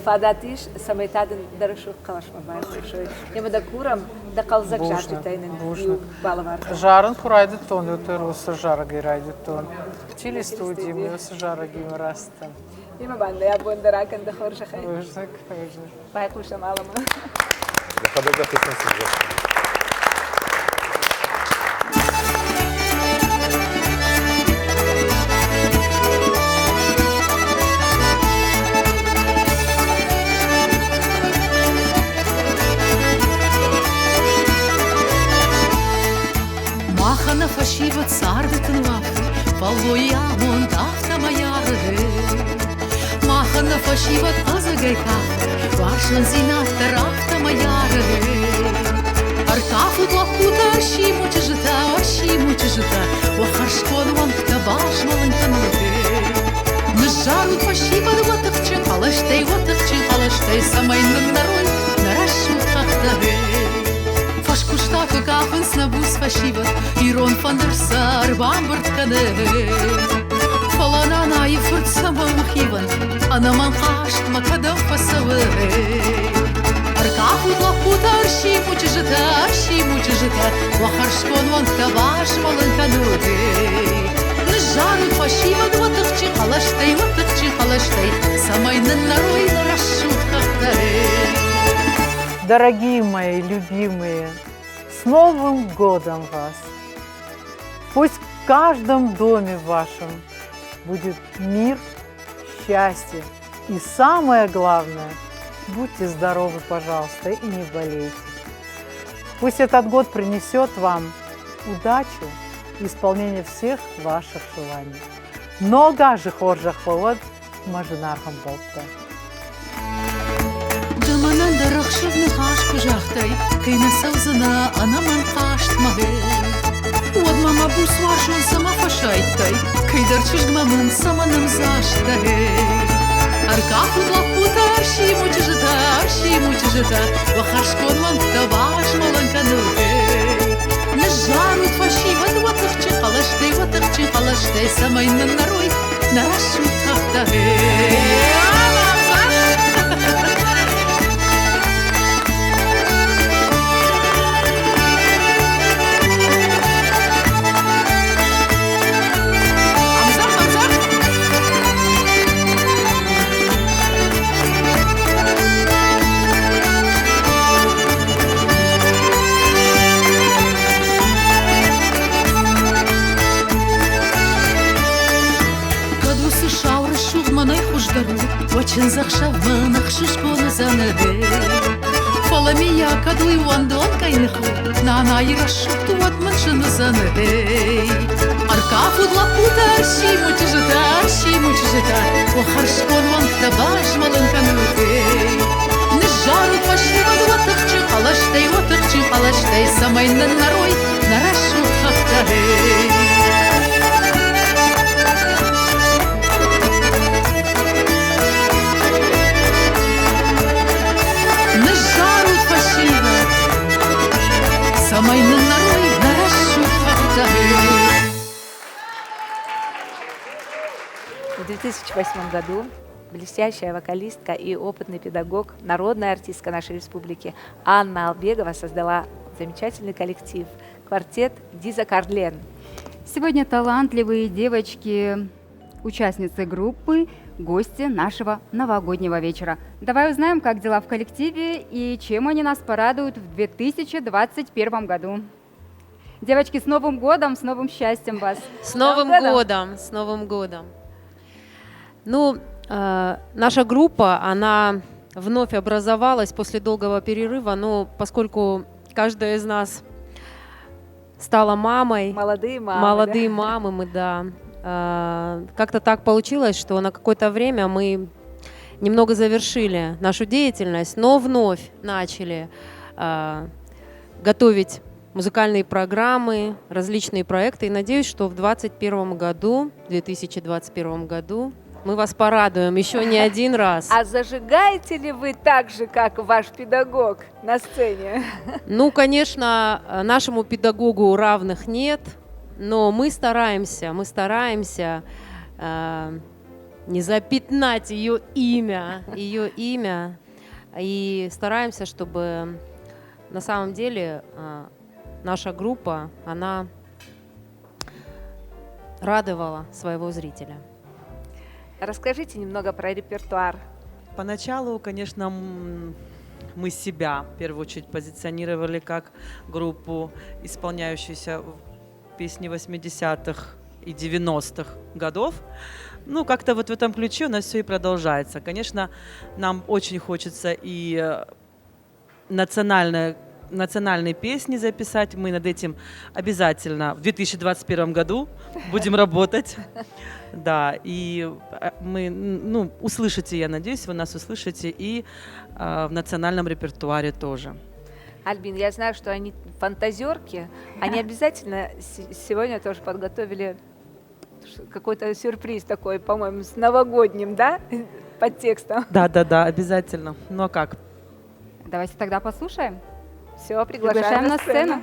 фадатиш самайтадын дарышу калашма байшой. Яма да курам да калзак жартайтайнын иу балавар. Жарын курайды тон, өтөр осы жара герайды тон. Чили студии, мы осы жара гимарастан. Има банда я бондер акан да хорша хай. Ужак. Байкушам алама. Я подойду к этому сюжету. Махана фашива цардытын вафы, Полуя монтахта маяры. Махана фашива тазагай кафы, Вашан зинат тарафта маяры. Аркафу тлахута шиму чижита, Вахаршкон ванкта баш малынканлы. Нажару фашива ватахчы, Халаштай, Самайнын нарой, Нарашут хахтары. Фашкуштафы кафын снабус фашива, Ирон фандерсар бамбарт каны. Фалана и фуртсама махиван, Анаман хашт макадам фасавы. Аркафу тлахута аршиму чижита, Вахаршкон ванкта баш малынканы. Нажару фашива ватахчы, Халаштай, Самайнын нарой, Нарашут хахтары. Дорогие мои, любимые, с Новым годом вас! Пусть в каждом доме вашем будет мир, счастье. И самое главное, будьте здоровы, пожалуйста, и не болейте. Пусть этот год принесет вам удачу и исполнение всех ваших желаний. Много же хоржах повод мажинархам болта. Даманан дарахшывны хашку жахтай, Кайна саузына анаман хашт махы. Вот мама бус вашун сама фашайттай, Кайдарчыш гмамын саманым заштай. Аркафу тлахута аршиму чижита, Вахаршкон ванкта баш маланканы. Нажарут фашива ватахчы, Халаштай, Самайнын нарой, Нарашут хахтары. Очень захшавман ахшишкон занаде. Фаламия кадлы вандон кайнху, Нана ирашукту атманшын занаде. Аркафу длапута аршиму чижита, Вахаршкон ванкта баш малынкануде. Нажару фашива ватахчы, Халаштай, штай самайнын нарой нарашу хахтары. Нажарут фашина самайнын нарой нарашу хахтары. В 2008 году блестящая вокалистка и опытный педагог, народная артистка нашей республики Анна Албегова создала замечательный коллектив «Квартет Диза Карлен». Сегодня талантливые девочки, участницы группы, гости нашего новогоднего вечера. Давай узнаем, как дела в коллективе и чем они нас порадуют в 2021 году. Девочки, с Новым годом, с новым счастьем вас! С Новым годом! С Новым годом! Ну, наша группа, она вновь образовалась после долгого перерыва, но поскольку каждая из нас стала мамой, молодые мамы мы, да, как-то так получилось, что на какое-то время мы немного завершили нашу деятельность, но вновь начали готовить музыкальные программы, различные проекты, и надеюсь, что в 2021 году мы вас порадуем еще не один раз. А зажигаете ли вы так же, как ваш педагог на сцене? Ну, конечно, нашему педагогу равных нет, но мы стараемся не запятнать ее имя, и стараемся, чтобы на самом деле наша группа, она радовала своего зрителя. Расскажите немного про репертуар. Поначалу, конечно, мы себя в первую очередь позиционировали как группу, исполняющуюся песни 80-х и 90-х годов. Ну, как-то вот в этом ключе у нас все и продолжается. Конечно, нам очень хочется и национальные песни записать. Мы над этим обязательно в 2021 году будем работать. Да, и мы, услышите, я надеюсь, вы нас услышите и в национальном репертуаре тоже. Альбин, я знаю, что они фантазерки. Они обязательно сегодня тоже подготовили какой-то сюрприз такой, по-моему, с новогодним, да, подтекстом? Да, обязательно. Ну а как? Давайте тогда послушаем. Все, приглашаем на сцену.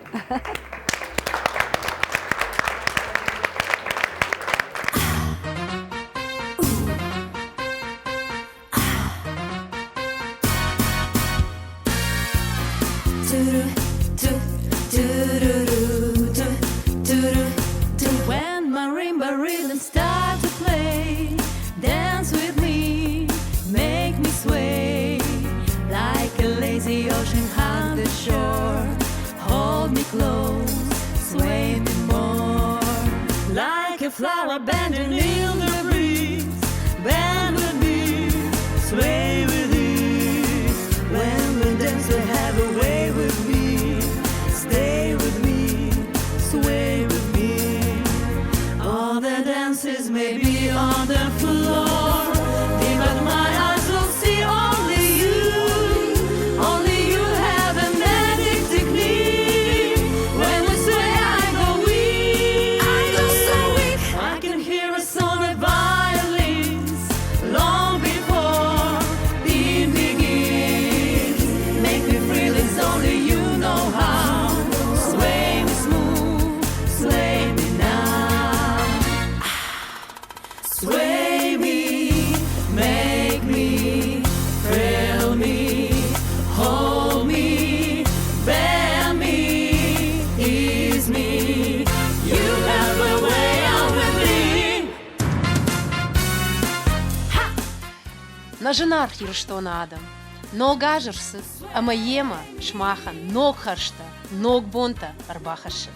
When marimba rhythms start to play, dance with me, make me sway like a lazy ocean on the shore. Hold me close, sway me more, like a flower bending in the breeze. Bend with me, sway with ease. When we dance, we have a way with me. Stay with me, sway with me. All the dances may be on the floor, but my eyes will see only you. Only you have a magic technique. When we sway, I go weak. I go so weak. I can hear a song of violins long before it begins. Make me feel it's only you know how. Sway me smooth, sway me now. Sway me, make me, thrill me, hold me, bear me, ease me. You have a way out with me. Нажинар хирштона адам. Ног ажырсыз, амаема, шмаха, ног харшта, ног бонта, арбахашит.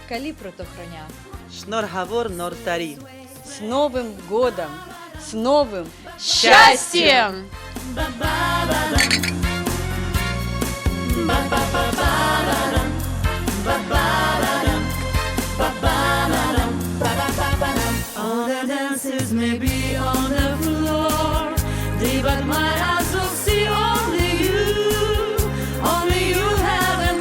Кали протохраня. Шнор Хавор Нортари. С Новым годом! С новым счастьем! All the dances may be on the floor, but my eyes will see only you. Only you have a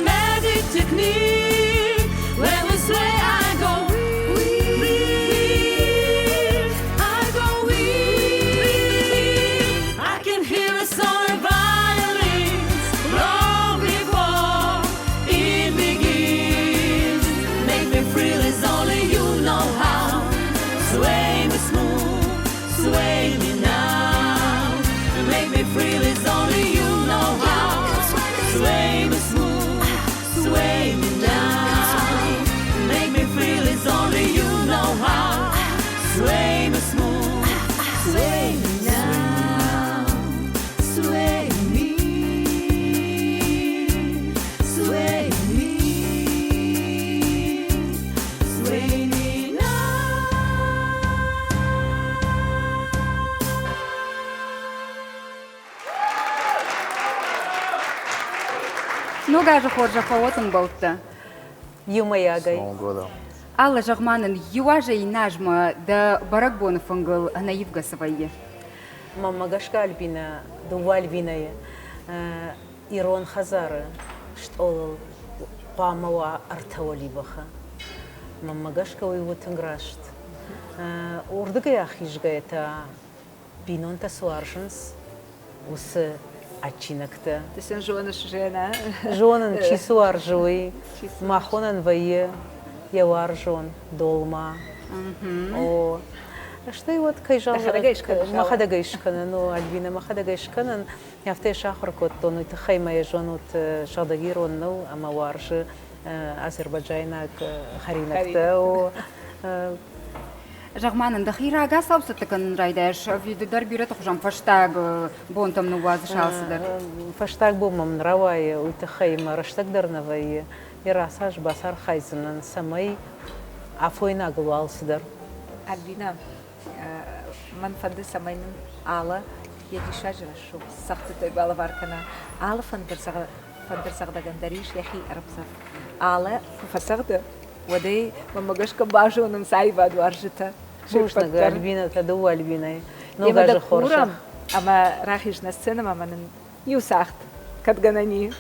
Нога же хоржа фавотын болтта. Юмаягай. С Новым годом. Алла Жагманын юажа и нажма да баракбон фангл наивга свои. Мамагашка Альбина, Дува Альбиная, Ирон Хазары, что Памава Артавали Баха. Мамагашка его тенграшт. Урдгая хижга это бинон тасуаршинс, ус ачинакта. Ты сен жонаш жена. Жонан чисуар живый, махонан вае, явар жон долма. О, что и вот кайжал махадагайшкана, ну Альбина махадагайшкана, я в те шахркот то ну тхаймая жонут шадагирон ну амаваржи Азербайджана харинакта о Жагманын да хирага сабсаттыкын райдаш видеодар бире тохжам фаштаг бонтам ну ваз шалсыдар. Фаштаг бумам нравая утхайма раштагдарнавай ирасаш басар хайзынан самай афойна глалсыдар. Альбина, من فند سماین آلا یکی شجره شو سخت توی بالا وارکنا آلا فندر سعد گندریش یکی عرب سر آلا فسخته ودی من مگش کم باجونم سعی باد وارجته بوش نگر البینه تدو البینه نوگاج خورم اما راهیش نستنم من یو سخت کد گنانی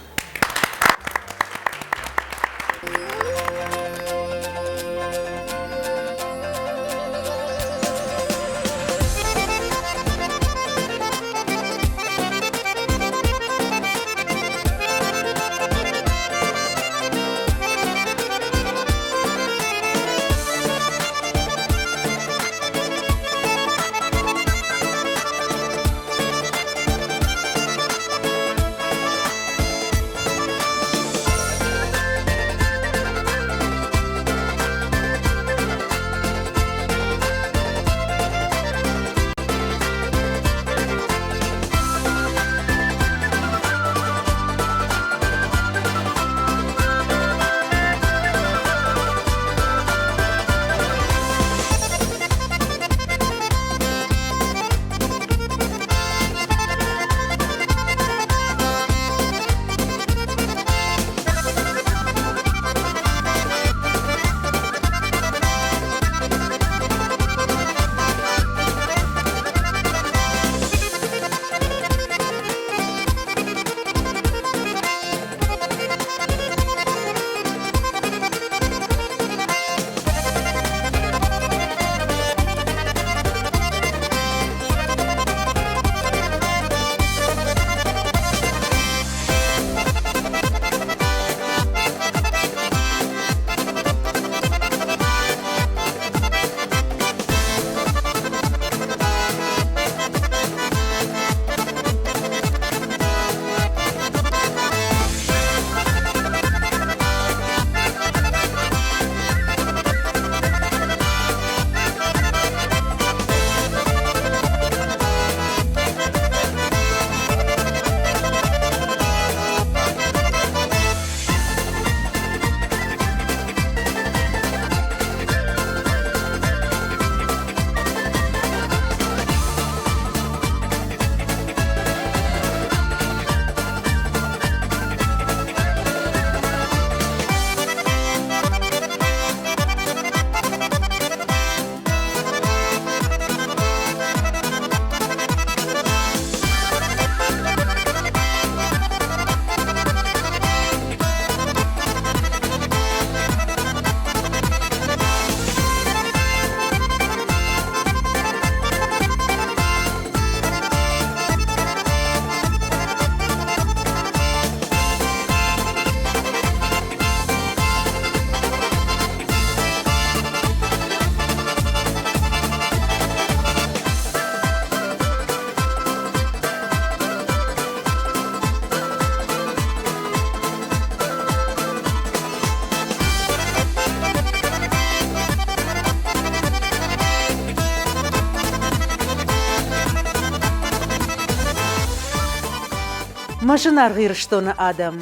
Машинар гирштона адам,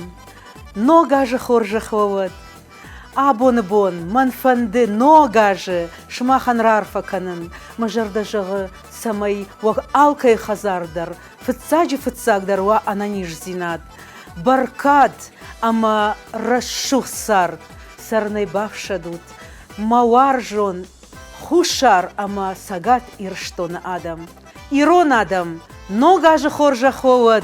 нога же хоржа хвават, абон манфанды нога же шмахан рарфа канын, мажарда жағы самай вак алкай хазардар, фыцаджи фыцагдар ва ананиш зинат, Баркад, ама расшухсар, сарнай бавшадут, мауаржон, хушар, ама сагат ирштон адам. Ирон адам, нога же хоржаховат.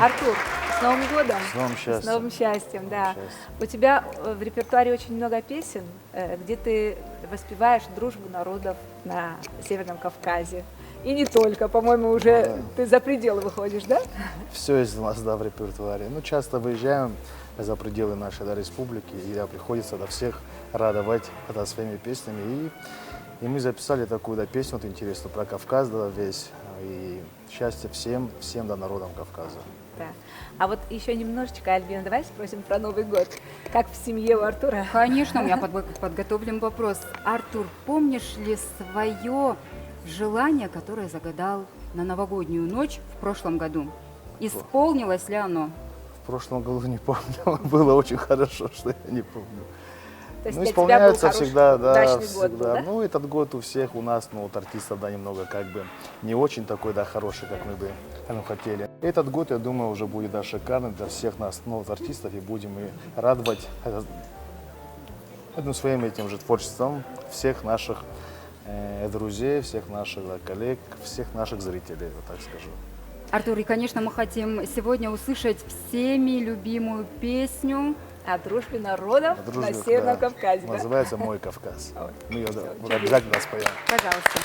Артур, с Новым годом! С новым счастьем! С новым счастьем, да. У тебя в репертуаре очень много песен, где ты воспеваешь дружбу народов на Северном Кавказе. И не только, по-моему, уже ты за пределы выходишь, да? Все есть у нас, да, в репертуаре. Ну, часто выезжаем за пределы нашей, да, республики, и приходится всех радовать своими песнями. И мы записали такую, да, песню вот, интересную про Кавказ, да, весь. И счастье всем, да, народам Кавказа. Да. А вот еще немножечко, Альбина, давай спросим про Новый год. Как в семье у Артура? Конечно, у меня подготовлен вопрос. Артур, помнишь ли свое желание, которое загадал на новогоднюю ночь в прошлом году? Исполнилось ли оно? В прошлом году не помню. Было очень хорошо, что я не помню. То есть Ну, для исполняется тебя был всегда, да, удачный всегда. год был, да? Ну, этот год у всех, у нас, ну, вот артистов, да, немного как бы не очень такой, да, хороший, как мы бы хотели. Этот год, я думаю, уже будет, да, шикарный для всех нас, новых артистов, и будем и радовать своим этим же творчеством всех наших друзей, всех наших, да, коллег, всех наших зрителей, вот так скажу. Артур, и, конечно, мы хотим сегодня услышать всеми любимую песню о дружбе народов на Северном Кавказе. Называется «Мой Кавказ». Мы ее, да, вот обязательно споем. Пожалуйста.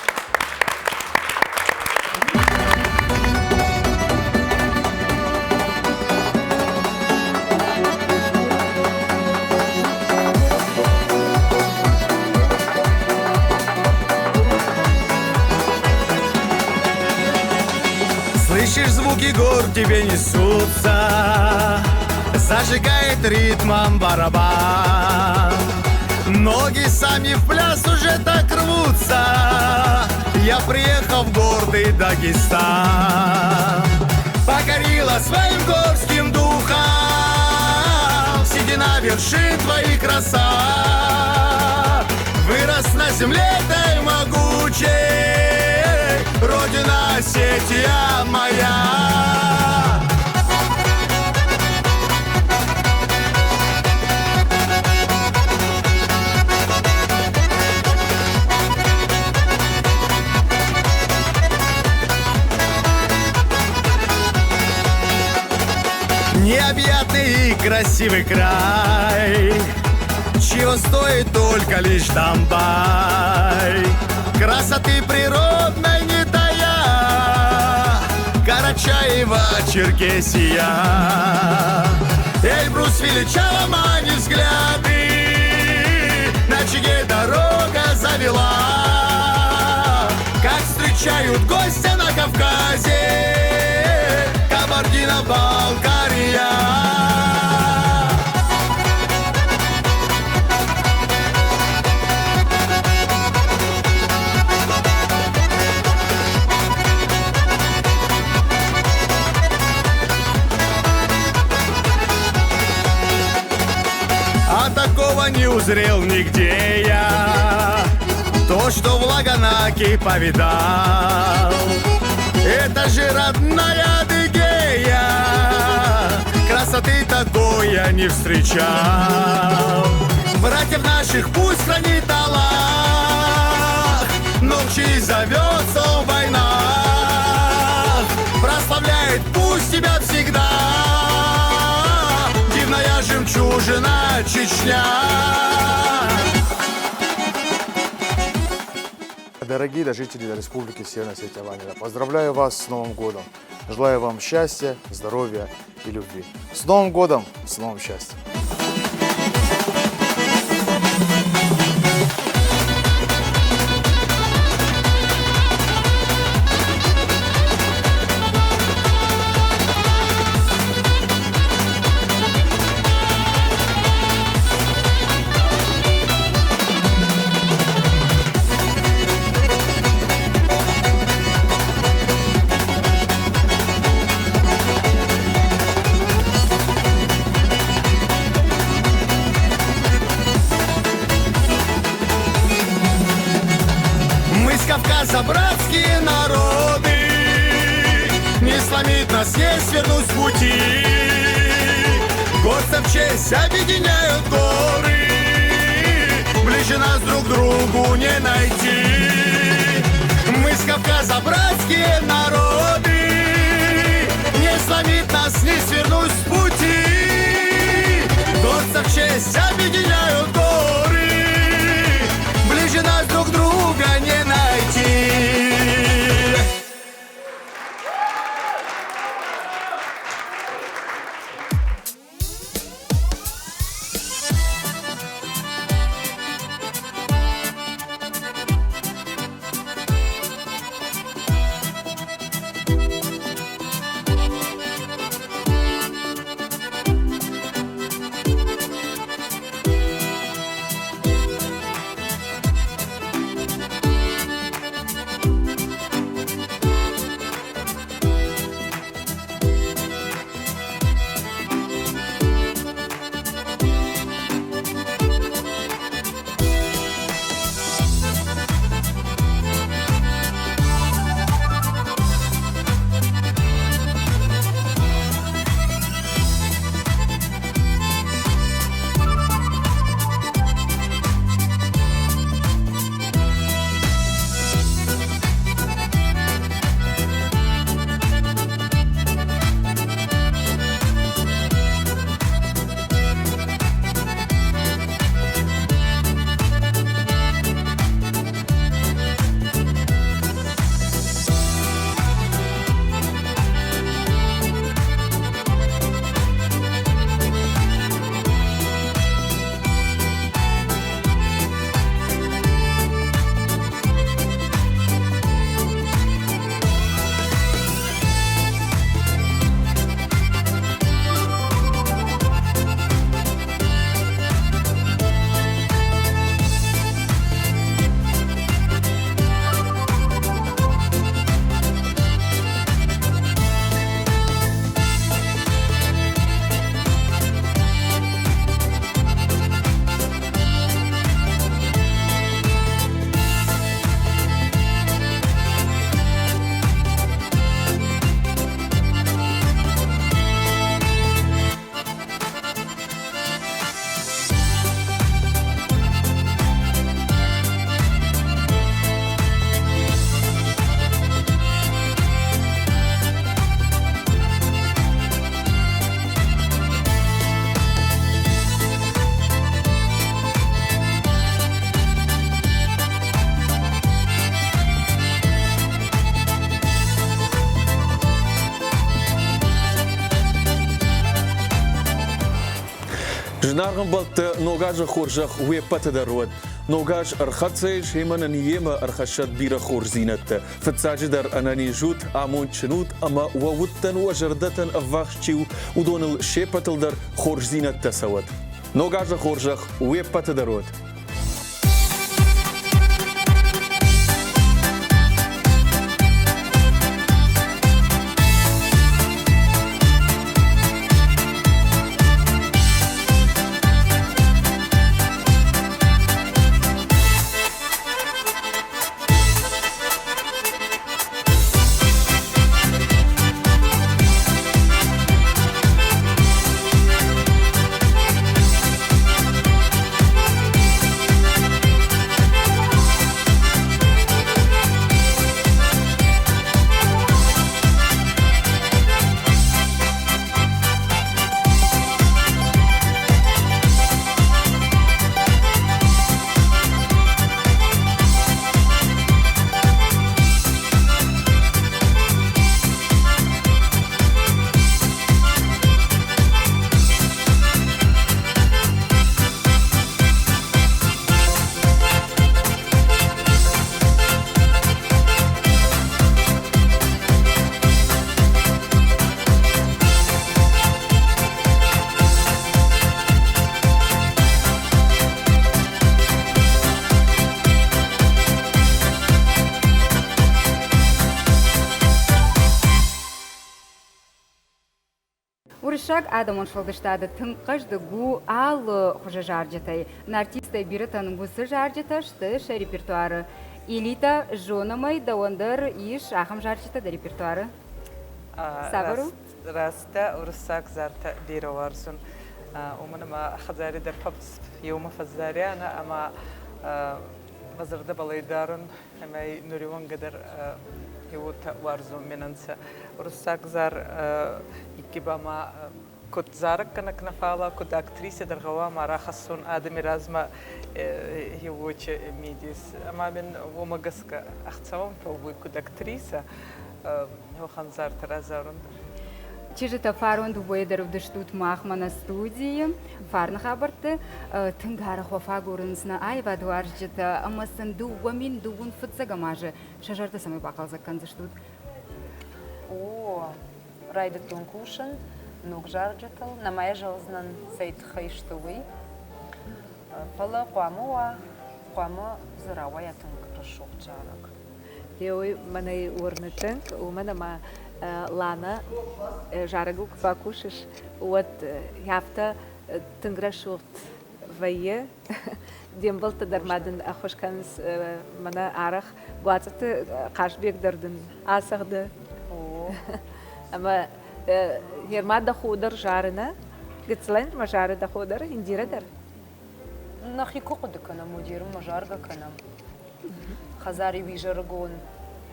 Слышишь, звуки гор тебе несутся, зажигает ритмом барабан. Ноги сами в пляс уже так рвутся. Я приехал в гордый Дагестан, покорила своим горским духом, сидя вершин твоих красот. Вырос на земле этой могучей, Родина Осетия моя. Необъятный и красивый край, чего стоит только лишь Донбай. Красоты природной не тая, Карачаева, Черкесия. Эльбрус величаво манит взгляды, на Чиге дорога завела. Как встречают гостя на Кавказе, Кабардино-Балкария. А такого не узрел нигде я, то, что в Лаганаке повидал. Это же родная Адыгея, красоты такой я не встречал. Братьев наших пусть хранит Аллах, но чей зовется в войнах, прославляет пусть тебя всегда дивная жемчужина Чечня. Дорогие жители Республики Северная Осетия, поздравляю вас с Новым годом. Желаю вам счастья, здоровья и любви. С Новым годом, с новым счастьем. Кавказа братские народы, не сломит нас, не свернуть с пути. Горцев в честь объединяют горы, ближе нас друг к другу не найти. Мы с Кавказа братские народы, не сломит нас, не свернуть с пути. Горцев в честь объединяют горы, ближе нас друг друга не найти. Жнарган балты ногажа хоржах уеппата даруад. Ногаж архатсейш хеман аниема архашат бира хорзинатта. Фатсадждар анани жут амон чнут ама вавуттан важардатан авахчиу удонал шепаталдар хорзинатта сават. Ногажа хоржах уеппата даруад. Уршак Адамон шолдыштады тынқыжды гу ал хуже жаржетай. Артисты биритан гусы жаржеташты репертуары. Илита жонамай дауандар иш ахам жарчыта да репертуары. Сабару? Раста урсак зарта бироварсун. ومن ما خزاري در فبس يوم فزاري أنا أما مزرد بلايدارن أما نوريون قدر يوت وارزون مننسا ورساك زار يكيبا ما كنت زارك كنا كنفالا كنت أكتريسة در غوا ما راخصون آدمي رازما يوتش ميديس أما من وما قسك أختصوهم فوبوي كنت أكتريسة هو خنزار ترازارن Чижита фарунд вейдер вдыштут махма на студии, фарна хабарты, тынгара хофа гурынсна айва дуаржита, амасын дуамин дуун фыцагамажы, шажарта самый бакал заканзыштут. О, райды тункушын, нук жаржитал, на моя жалзнан сейт хайштуи. Фала қуамуа, қуаму зырава ятынк рашук жарак. Теой манай урнытынк, у мана ма Лана жарагук факушиш вот яфта тынграшурт вайе дембалта дармадын ахошканс мана арах гуацаты кашбек дардын асагды ама ермада худар жарына гыцлен мажары да худар индирадар нахико кудыкана мудирым мажарга канам хазари вижаргон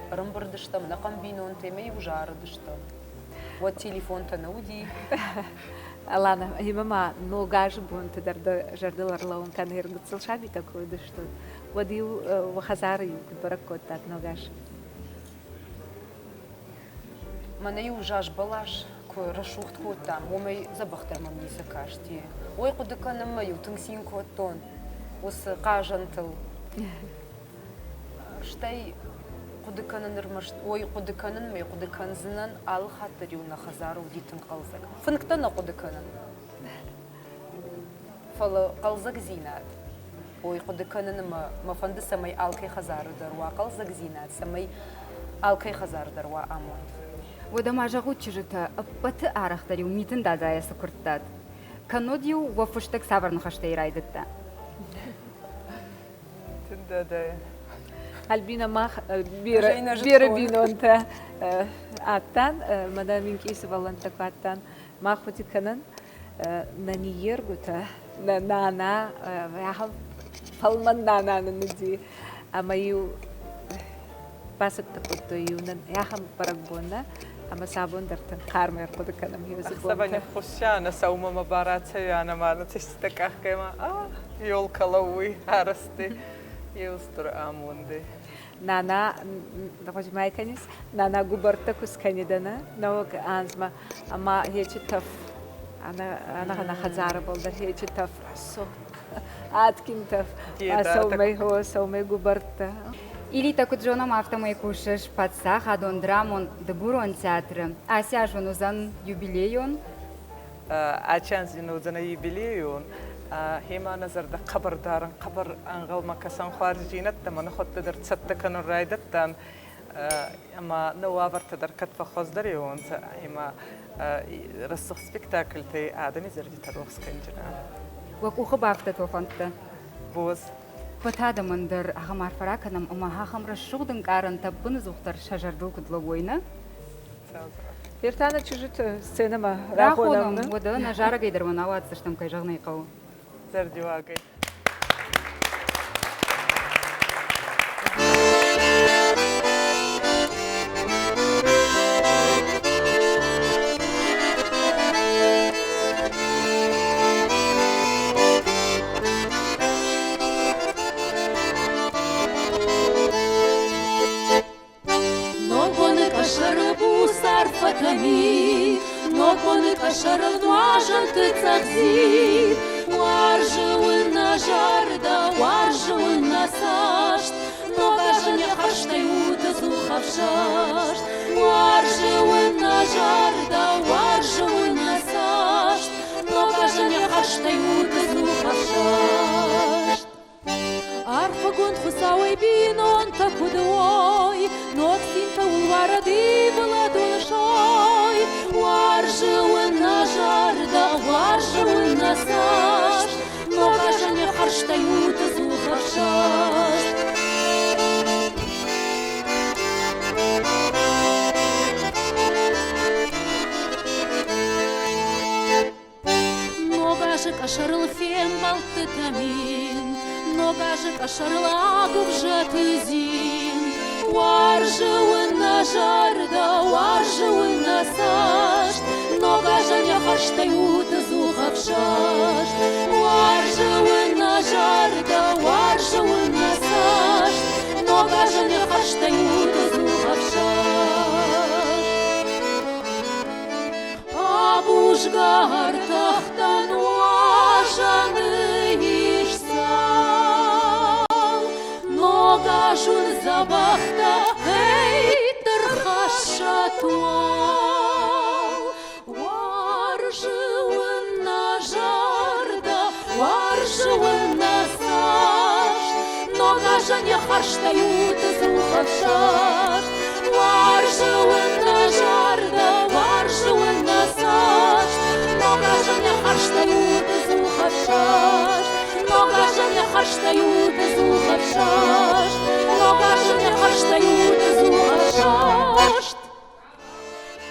рымбырдыштам, на комбинон темей ужардыштам. Вот телефон-то науди. Алана, и мама, но гажи бун ты дарда жардылар лаун канер гуцл шаби такой да что. Вот и вахазары баракот так но гаж. Мана ужаш балаш, кой рашухт кот там, омей забахтар мамни сакашти. Ой кудыкана маю тыңсин коттон. Ос кажантыл. Штай قدكان نرمشت وي قدكان مي قدكان زنان على خاطر يونا خزارو ديتن قلزك فنكتنا قدكان فلا قلزك زينات وي قدكان ما فند سمي alkay خزارو دروا قلزك زينات سمي alkay خزار دروا أمون وده ما جاهود شجتا بت أرخ دريو ميتن دازايا سكرتات كانوديو وفشتك سافر نخشتي رايدتا تندادا Альбина Мах, Бира Бинонта, Аттан, мадам Минкис Валанта Каттан, Махвати Канан, на Ниергута, на Нана, Яхам Палман Нана Нади, а мою пасат такото юнан, Яхам Парагбона, а Масабон Дартан Кармер Подаканам Юзабон. Сабаня Хусяна, Саума Мабараца, Яна Мана, Цистаках Кема, Йолка Лауи, Арасти. Юстр Амунди. Нана, давай майканис, Нана губарта кусканидана, наук анзма, ама хечитав, она хазара болда хечитав, расо, аткинтав, саумей губарта. Или так вот Джона Мафта мой кушаешь под сах, адон драмон дебурон театра, а сяжон узан юбилейон. А чанзин узан юбилейон. هما نظر ده خبر دارن خبر انغل ما كسان خارجينت تما نخط در تصدقن رايدتان اما نوافر تدر كتف خوز دريون هما رسخ سبيكتاكل تي ادمي زرجي تروخس كنجنا وكو خبافت توفنت بوز فتادا مندر اغمار فراكنم اما هاخم رشودن قارن تبن زوختر شجردو كدلوينا Пертана чужит сценама рахоном вода на жара гайдерванават штам кайжагнай кау зардивагай Но понык ашарах дуажан ты цахзит, Уаржывын на жарда, уаржывын на сашт, Но гажаня хаштай ута зухавшашт, Уаржывын на жарда, уаржывын на сашт, Но гажаня хаштай ута зухавшашт. Арфагон хусауай бинон такудой, Ноксинта улваради была дулашой, Уаржывын на жарда, уаржывын на сашт, Но гажаня харштай ута зухавшашт. ашарлфем балтытамин, но гажет ашарлагу в жатызин. Уаржуына жарда, уаржуына сашт, но гажаня хаштают зухавшашт. Уаржуына жарда, уаржуына сашт, но гажаня хаштают зухавшашт. Абушгар тахтан уажаны ишсал, но гажун забахта эйтер хашатуал. Уаржуына жарда, уаржуына сашт, но гажаня хаштают зухавшашт. Уаржуына жарда, уаржуына сашт, но гажаня хаштают зухавшашт. Но гажаня хаштают зухавшашт, но гажаня хаштают зухавшашт.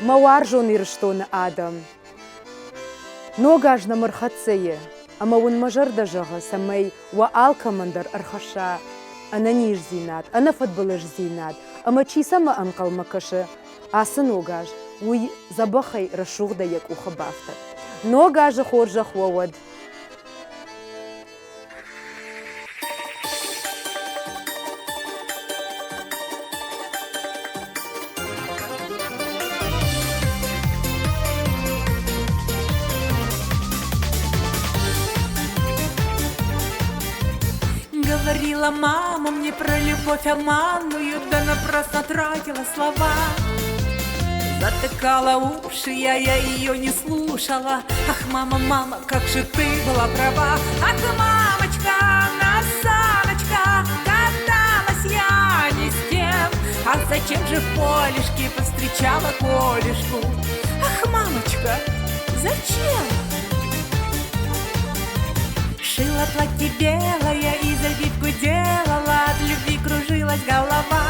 Мауаржон ирштон Адам. Но гажна мархацее, ама он мажар дажага самей ва алкамандар архаша. Она ниж зинат, она футболыш зинат, ама чи сама анкал макаша. Асын огаж, уй забахай рашугда як ухабафта. Но гажа хоржа хвавад. Говорила мама мне про любовь обманную, да напрасно тратила слова. Затыкала уши, я ее не слушала. Ах, мама, мама, как же ты была права. Ах, мамочка, на саночках каталась я не с тем. Ах, зачем же в полюшке повстречала Колюшку? Ах, мамочка, зачем? Шила платье белое и завивку делала, от любви кружилась голова.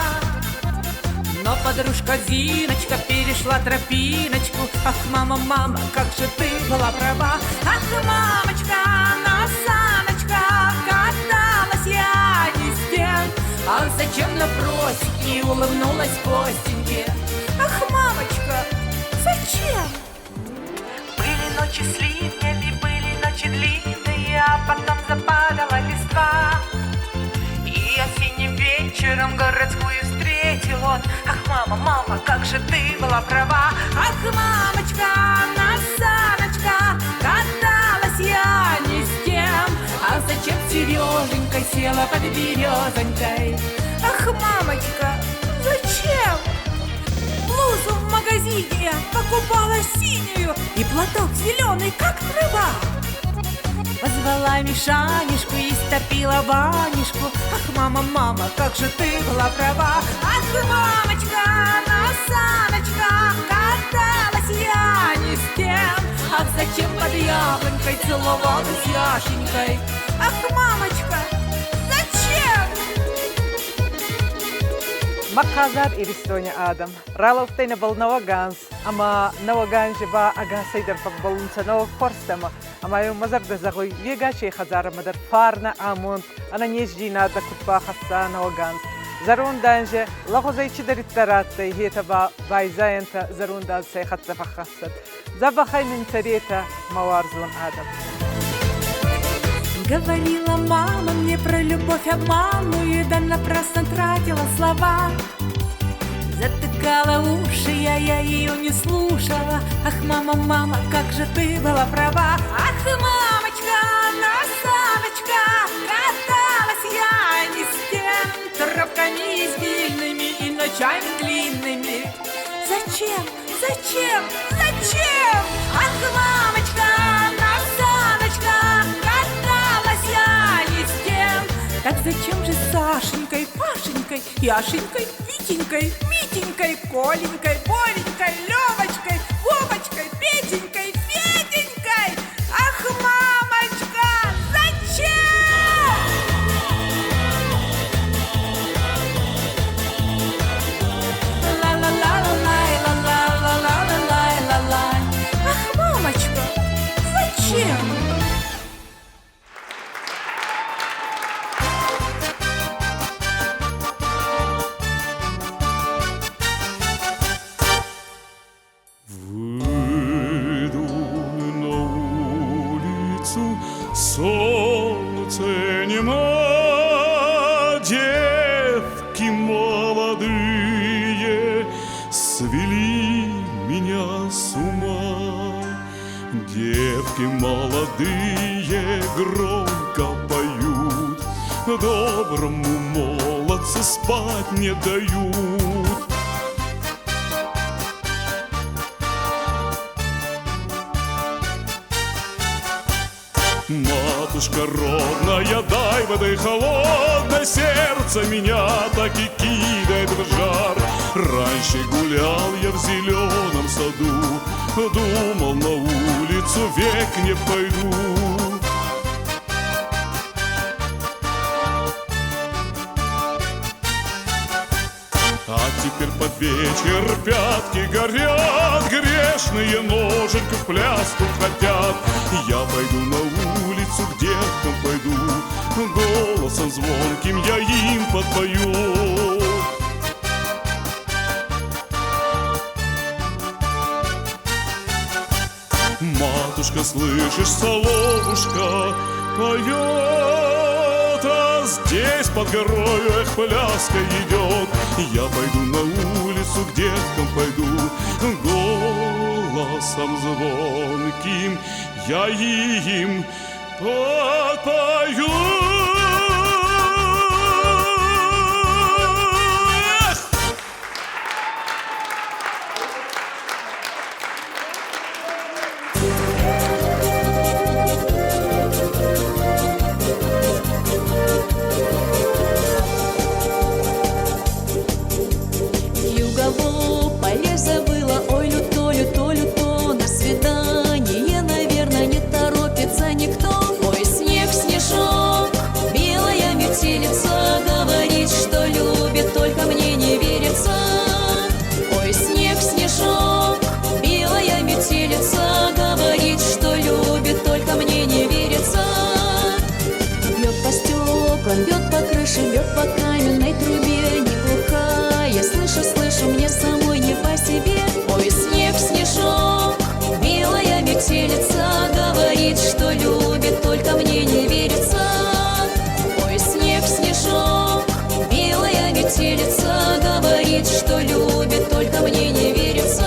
Но подружка Зиночка перешла тропиночку. Ах, мама, мама, как же ты была права. Ах, мамочка, на саночках каталась я не с тем. Ах, зачем на просеке улыбнулась Костеньке? Ах, мамочка, зачем? Были ночи с ливнями, были ночи длинные, а потом западала листва. И осенним вечером городскую встретил он. Ах, мама, мама, как же ты была права. Ах, мамочка, на саночках каталась я не с тем. А зачем Сереженька села под березонькой? Ах, мамочка, зачем? Блузу в магазине покупала синюю и платок зеленый, как трава. Позвала Мишанишку и стопила Ванишку. Ах, мама, мама, как же ты была права. Ах, мамочка, на саночках каталась я не с тем. Ах, зачем под яблонькой целовалась Яшенькой? Ах, мамочка, зачем? Маказар Иристоня Адам. Раловтейна был Наваганс, ама Наваганжи ба агасайдер факбалунца Навак Форстема. Ама ю мазар дазагой вега шейхазара мадар фарна амунт. Ана неждина да кутба хасса Наваганс. Зарун данже лагозайчи дариттаратта хета ба байзаянта зарун дан сейхатса фахассат. Забахай нинцарета Мауаржон Адам. Говорила мама мне про любовь обманную, да напрасно тратила слова. Затыкала уши, я ее не слушала. Ах, мама, мама, как же ты была права. Ах, мамочка, на саночках каталась я не с тем. Тропками избильными и ночами длинными. Зачем, зачем, зачем? Ах, мамочка, на саночках каталась я не с тем. Так зачем же Сашенькой, Пашенькой, Яшенькой, Витенькой, Митенькой, Коленькой, Боренькой, Левочкой, Вовочкой, Петенькой, Феденькой? Ах, мамочка, зачем? Ах, мамочка, зачем? солнце нема, девки молодые свели меня с ума. Девки молодые громко поют, доброму молодцу спать не дают. Матушка родная, дай воды холодной, сердце меня так и кидает в жар. Раньше гулял я в зеленом саду, думал, на улицу век не пойду. А теперь под вечер пятки горят, грешные ноженька в пляску хотят. Я пойду на улицу, к девкам пойду, голосом звонким я им подпою. Матушка, слышишь, соловушка поет, а здесь под горою, эх, пляска идет. Я пойду на улицу, к девкам пойду, голосом звонким я им подпою. Бьет по крыше, бьет по каменной трубе, не глухая, слышу, мне самой не по себе. Ой, снег, снежок, белая метелица, говорит, что любит, только мне не верится. Ой, снег, снежок, белая метелица, говорит, что любит, только мне не верится.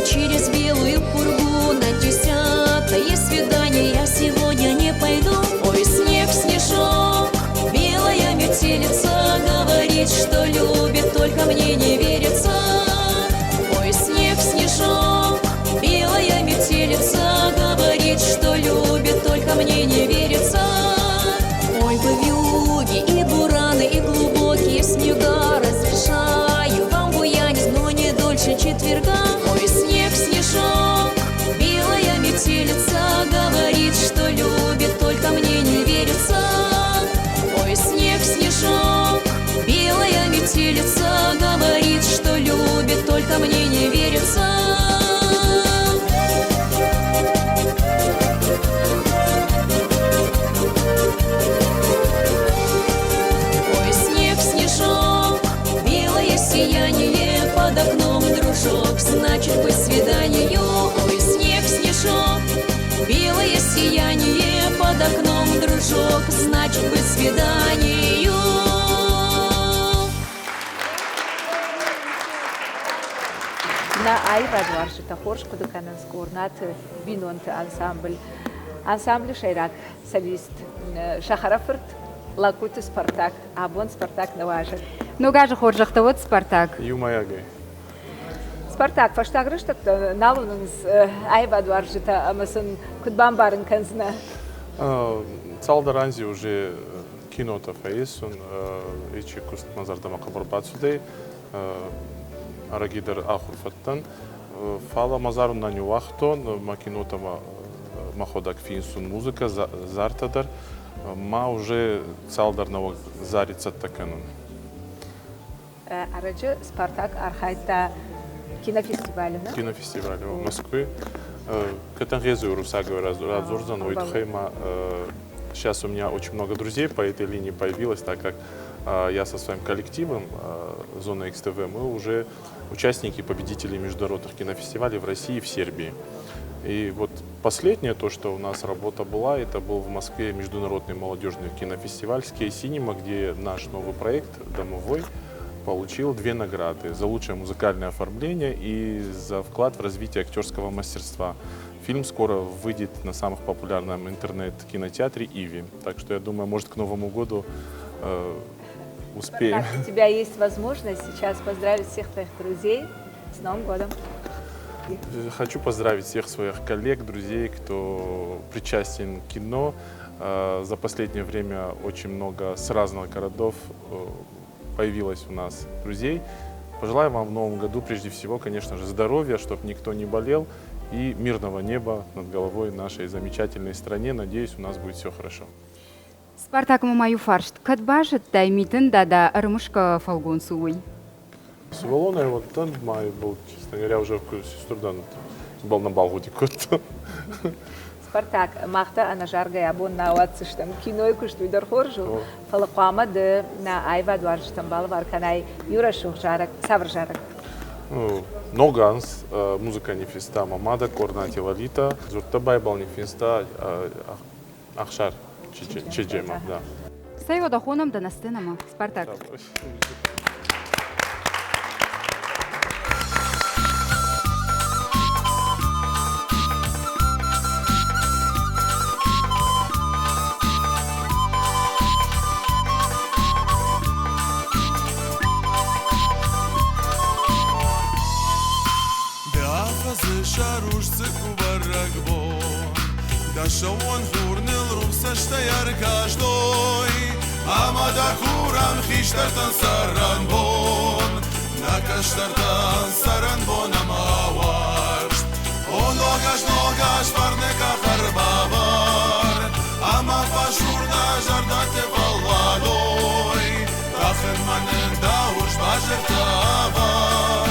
Через белую пургу на 10-е свидание я сегодня не пойду. Ой, снег, снежок, белая метелица, говорит, что любит, только мне не верится. Ой, снег, снежок, белая метелица, говорит, что любит, только мне не верится. Ой, вы вьюги и бураны, и глубокие снега, разрешаю вам буянить, но не дольше четверга. Ой, снег, снежок, белая метелица, говорит, что любит, только мне не верится. Ой, снег, снежок, белая метелица, говорит, что любит, только мне не верится. Ой, снег, снежок, белое сияние под окном, дружок, значит, быть свиданию. Ой, снег, снежок, белое сияние под окном, дружок, значит, быть свиданию. На айва дваршита хорш кудуканан скорнат бинонт ансамбль шайрак солист Шахарафырт Лакут Спартак Абон Спартак Наважик. Ну гажа хоржахта вот Спартак. Юмаягай. Спартак фаштагрыштак налуныз айва дваршита амасын кудбамбарын канзна. Цалдаранзи уже кинота фаисун ичи куст назардама кабарбацудей арагидер ахурфаттан фала мазарун на нюахтон макинотама маходак финсун музыка зартадар ма уже цалдарного зарица таканун. Арачы Спартак архайта кинофестивалина. Кинофестиваль в Москве. Катан резу русага разорзан уйдхайма сейчас у меня очень много друзей по этой линии появилось, так как я со своим коллективом «Зона ХТВ», мы уже участники, победители международных кинофестивалей в России и в Сербии. И вот последнее, то, что у нас работа была, это был в Москве международный молодежный кинофестиваль «Скей Синема», где наш новый проект «Домовой» получил 2 награды за лучшее музыкальное оформление и за вклад в развитие актерского мастерства. Фильм скоро выйдет на самых популярном интернет-кинотеатре «Иви». Так что я думаю, может, к Новому году успеем. У тебя есть возможность сейчас поздравить всех твоих друзей с Новым годом. Хочу поздравить всех своих коллег, друзей, кто причастен к кино. За последнее время очень много с разных городов появилось у нас друзей. Пожелаю вам в Новом году, прежде всего, конечно же, здоровья, чтобы никто не болел, и мирного неба над головой нашей замечательной стране. Надеюсь, у нас будет все хорошо. Спартак мамаю фаршт. Кадбажет таймитен дада армушка фалгон суй. С Волоной вот там май был, честно говоря, уже в Сестрдан был на Балгуде кот. Спартак, махта ана жарга ябон на уатсыштам киной кушту дорхоржу. Фалакама де на айва дуарштам балварканай юрашух жарак савржарак. Ноганс, музыка нефиста мамада, корнати лалита, зуртабай бал нефиста ахшар чеджема, да. Сайо дахонам да настенама. Спартак. شاروش سکو برگبون داشون خورنل رو سشتیار کاشتوی اما دکورم خیشترتن سرن بون نکشترتن سرن بون اما واشت او نوگاش فرنکا خربابار اما فشور نجردت فالوالوی داخل منن داوش باجر تابار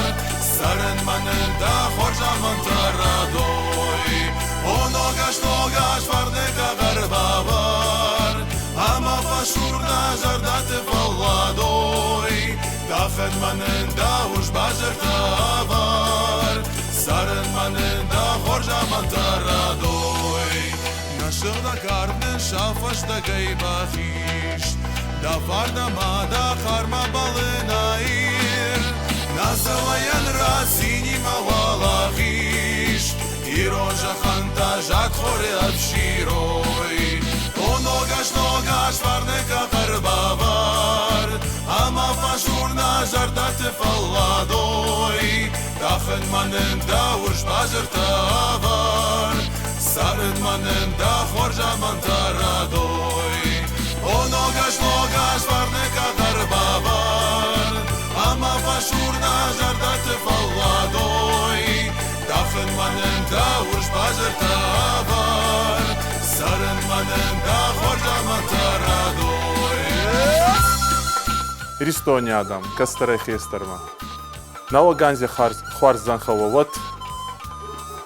سرن منن دا خورجا من تردوی او نوگاش فرنکا خربابار اما فشور نجردت فالوالوی داخل منن داوش باجر تابار سرن منن دا خورجا من تردوی نشغ دا کاربن شافش دا گی بخیش دا فردا ما دا خارما بالنایر نازواین راسینی موالخیش ایروجا خانتا جات خوری ابشیروی او نوگاش فرنکا قربابار اما فشور نجردت فالادوی داخل منن داوش باجر تابار سرن منن دا خورجا من تردوی او نوگاش فرنکا قربابار اما فشور نجردت فالادوی داخل منن داوش باجر تابار سرن منن دا خورجا من تردوی Ристони Адам, Кастере Хестерма. На Лаганзе Хварзан Хавоват.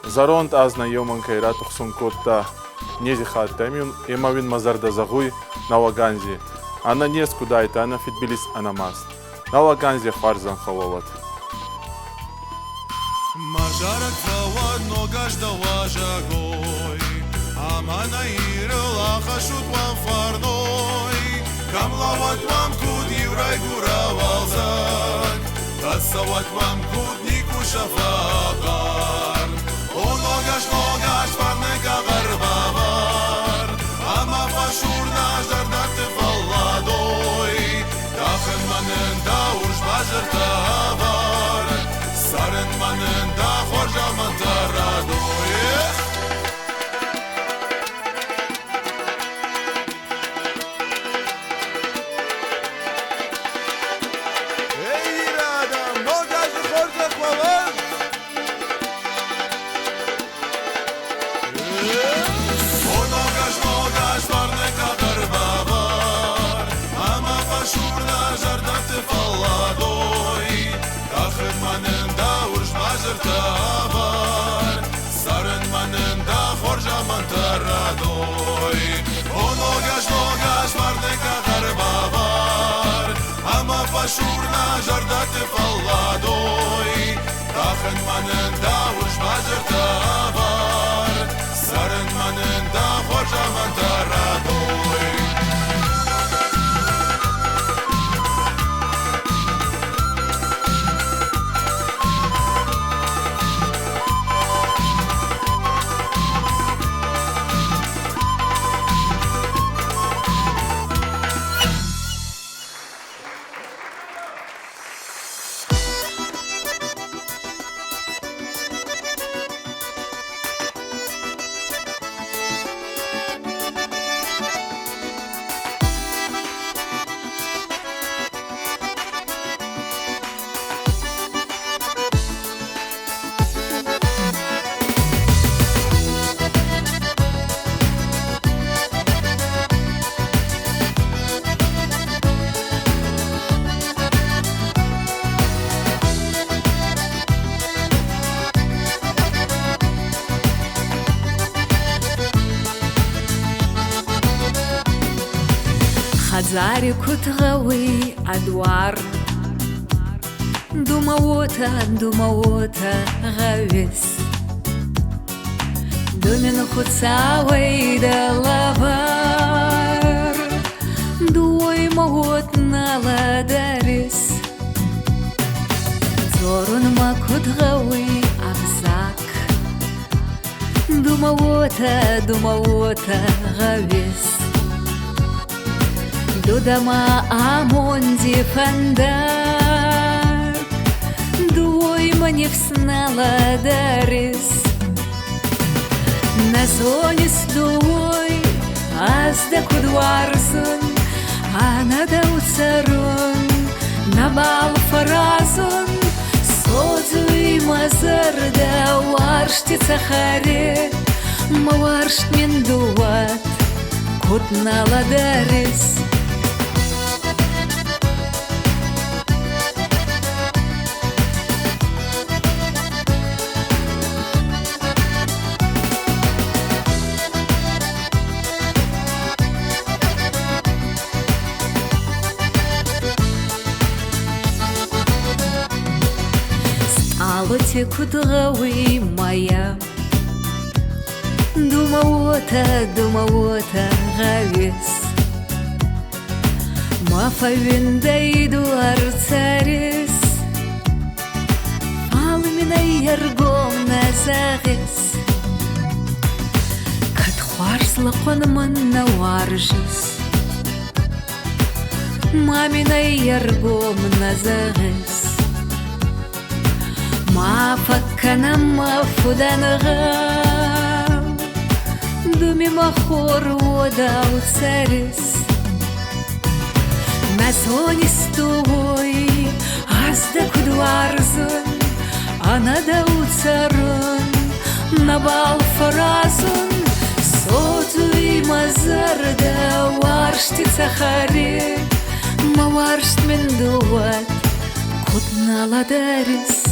Заронт Азна Йоман Кайрат Ухсункотта Незихат Тамюн, Эмавин Мазарда Загуй на Лаганзе. Она не скудайта, она фитбилис анамаст. На Лаганзе Хварзан Хавоват. Мажарак Хавад ногаш да важагой. Амана ирла хашут вам фарной. Камлават вам куд еврай гура валзак. Тасават вам куд нику шафакар. О ногаш фарнека гарбавар. Ама фашур наждардат фалладой. Дахен манен да уж бажер тавар. Сарен манен да хоржа мантарадой. шурна жардаты фалладой Дахын манын да уж базырта бар Сарын манын да хожаман тарадой Хазари кутгауи адвар Думаота гавис Думин хуцауи да лавар Дуой могот наладарис Зорун ма кутгауи абзак Думаота гавис Дудама амонди фандар Дуой мне вснала дарис На зоне с дуой Азда кудварзун Ана да уцарун На бал фаразун Созуй мазарда Варшти цахаре Маваршт мен дуат Кутнала дарис Алоте кудгауи моя Думаота гавис Мафавиндайду арцарис Алмина яргом назагис Катхуарсла қонман наваржис Мамина яргом назагис Мафаккана мафуданга Думи махор вода уцарис На зоне с тобой Азда кудварзун Ана да уцарун На бал фаразун Сотуи мазарда Варшти цахаре Маваршт мен дуат Кутнала дарис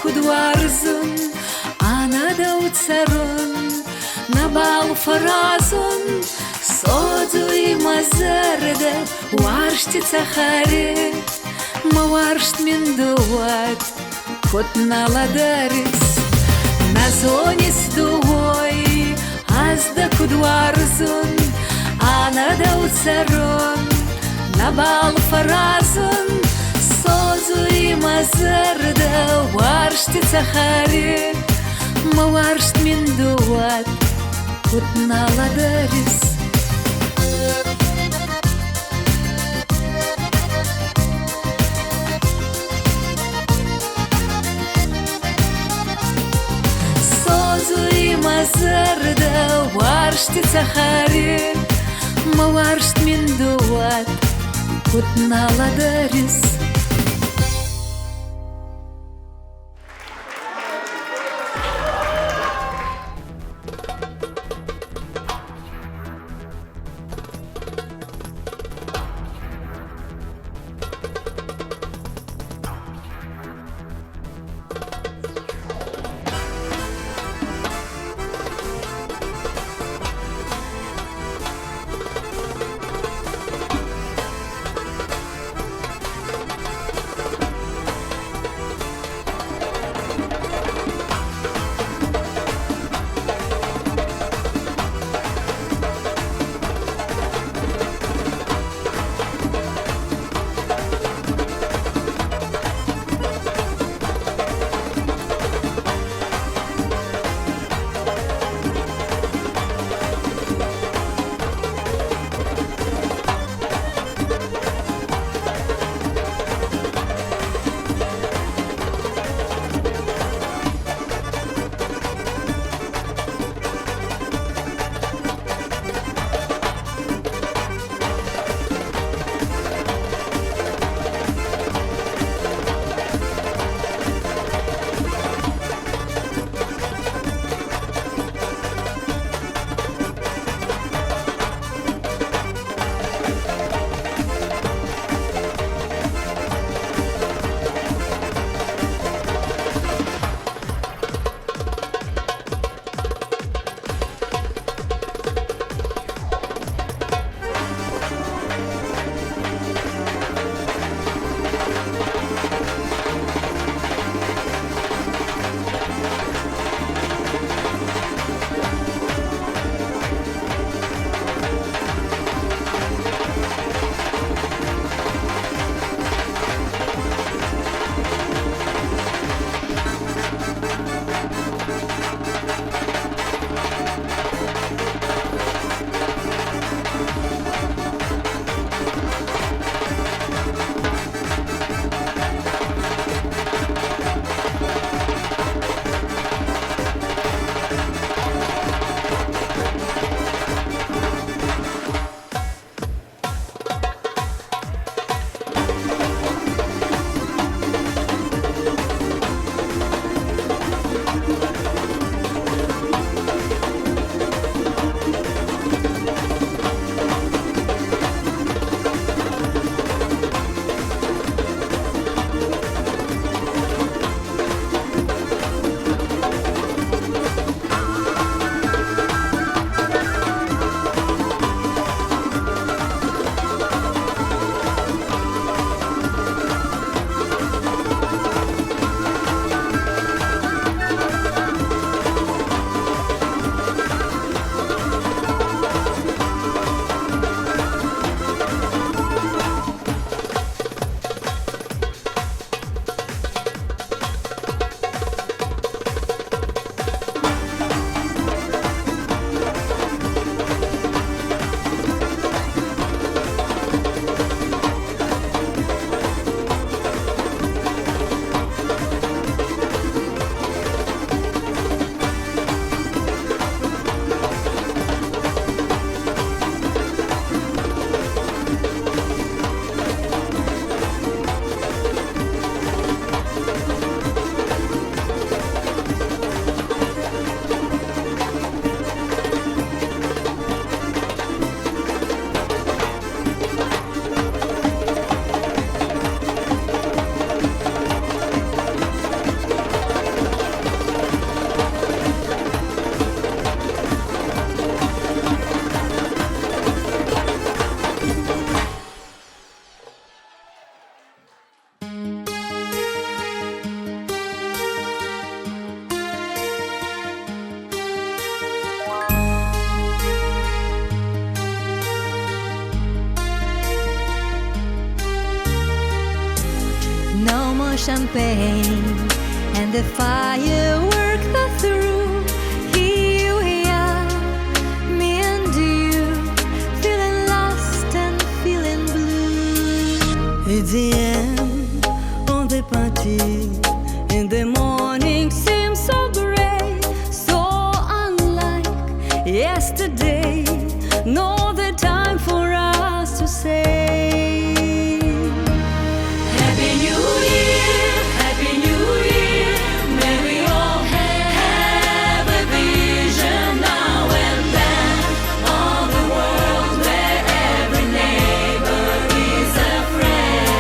Кудварзун, ана да уцарун, на бал фаразун, содуи мазарда, варшти цахаре, маваршт мен дуат, кутнала дарис, на зоне с дуой, азда кудварзун, ана да уцарун, на бал фаразун, созуи мазарда варшти цахаре маваршт мен дуат кутнала дарис ورشت تخاري ما ورشت من دوات كنتنا لدارس champagne and the firework that through. Here we are, me and you, feeling lost and feeling blue. It's the end of the party, and the morning seems so gray, so unlike yesterday. time for us to say Happy New Year, Happy New Year. May we all have a vision now and then of the world where every neighbor is a friend.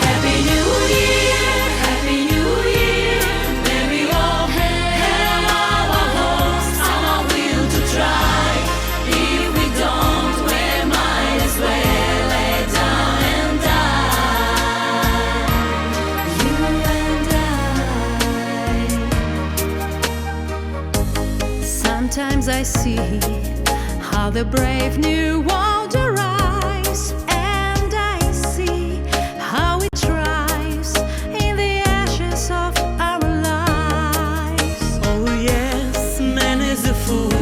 Happy New Year, Happy New Year. May we all have our hopes and our will to try. If we don't, we might as well lay down and die. You and I. Sometimes I see how the brave new world arise, and I see how it thrives in the ashes of our lives. Oh yes, man is a fool,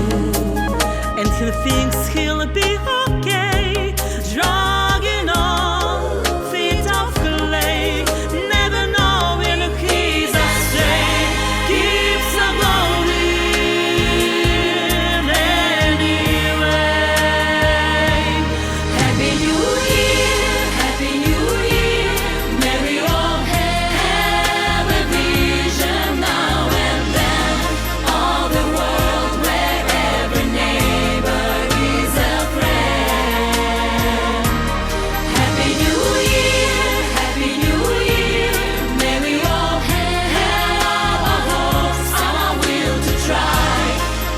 and he thinks he'll be okay, dragging on feet of clay, never knowing he's astray, keeps on going anyway. Happy New Year, Happy New Year. May we all have a vision now and then of the world where every neighbor is a friend. Happy New Year, Happy New Year. May we all have our hopes and our will to try.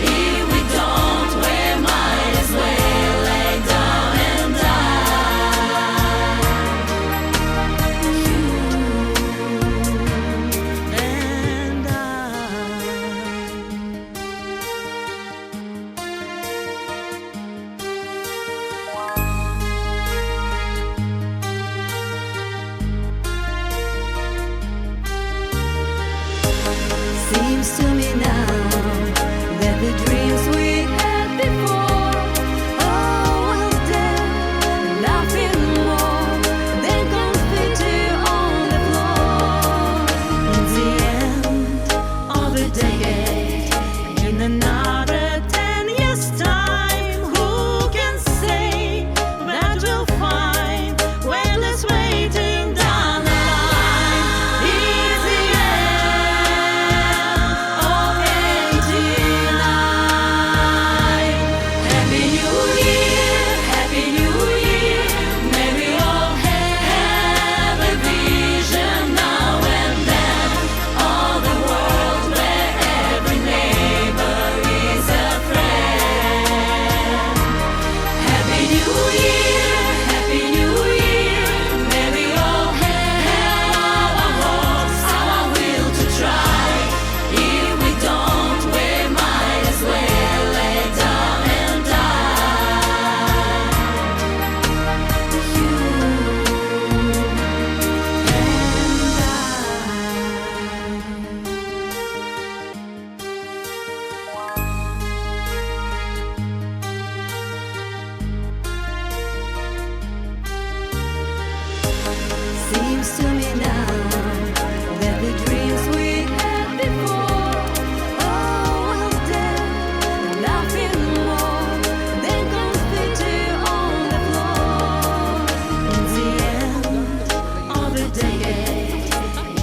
If we don't, we might as well lay down and die. You and I. Seems to me now that the dreams we had before are well dead, nothing more than confetti on the floor. In the end of the decade, in another 10 years' time, who can say that we'll find when it's waiting down the line? Is the end of 89. Happy New Year, Happy New Year. May we all have a vision now and then of the world where every neighbor is a friend. Happy New Year, Happy New Year. May we all have our hopes and our will to try. If we don't, we might as well lay down and die. You Seems to me now that the dreams we had before are well dead, nothing more than confetti on the floor. In the end of the decade,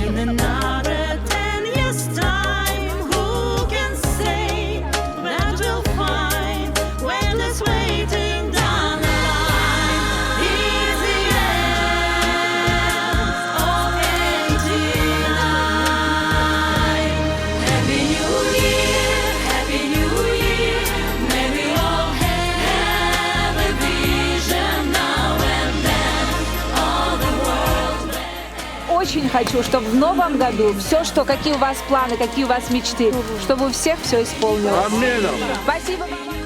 in another 10 years' time, who can say that we'll find when it's waiting down the line? Is the end of 89. Happy New Year, Happy New Year. May we all have a vision now and then of the world where Очень хочу, чтобы в новом году все, что какие у вас планы, какие у вас мечты, чтобы у всех все исполнилось. Аминь. Спасибо вам.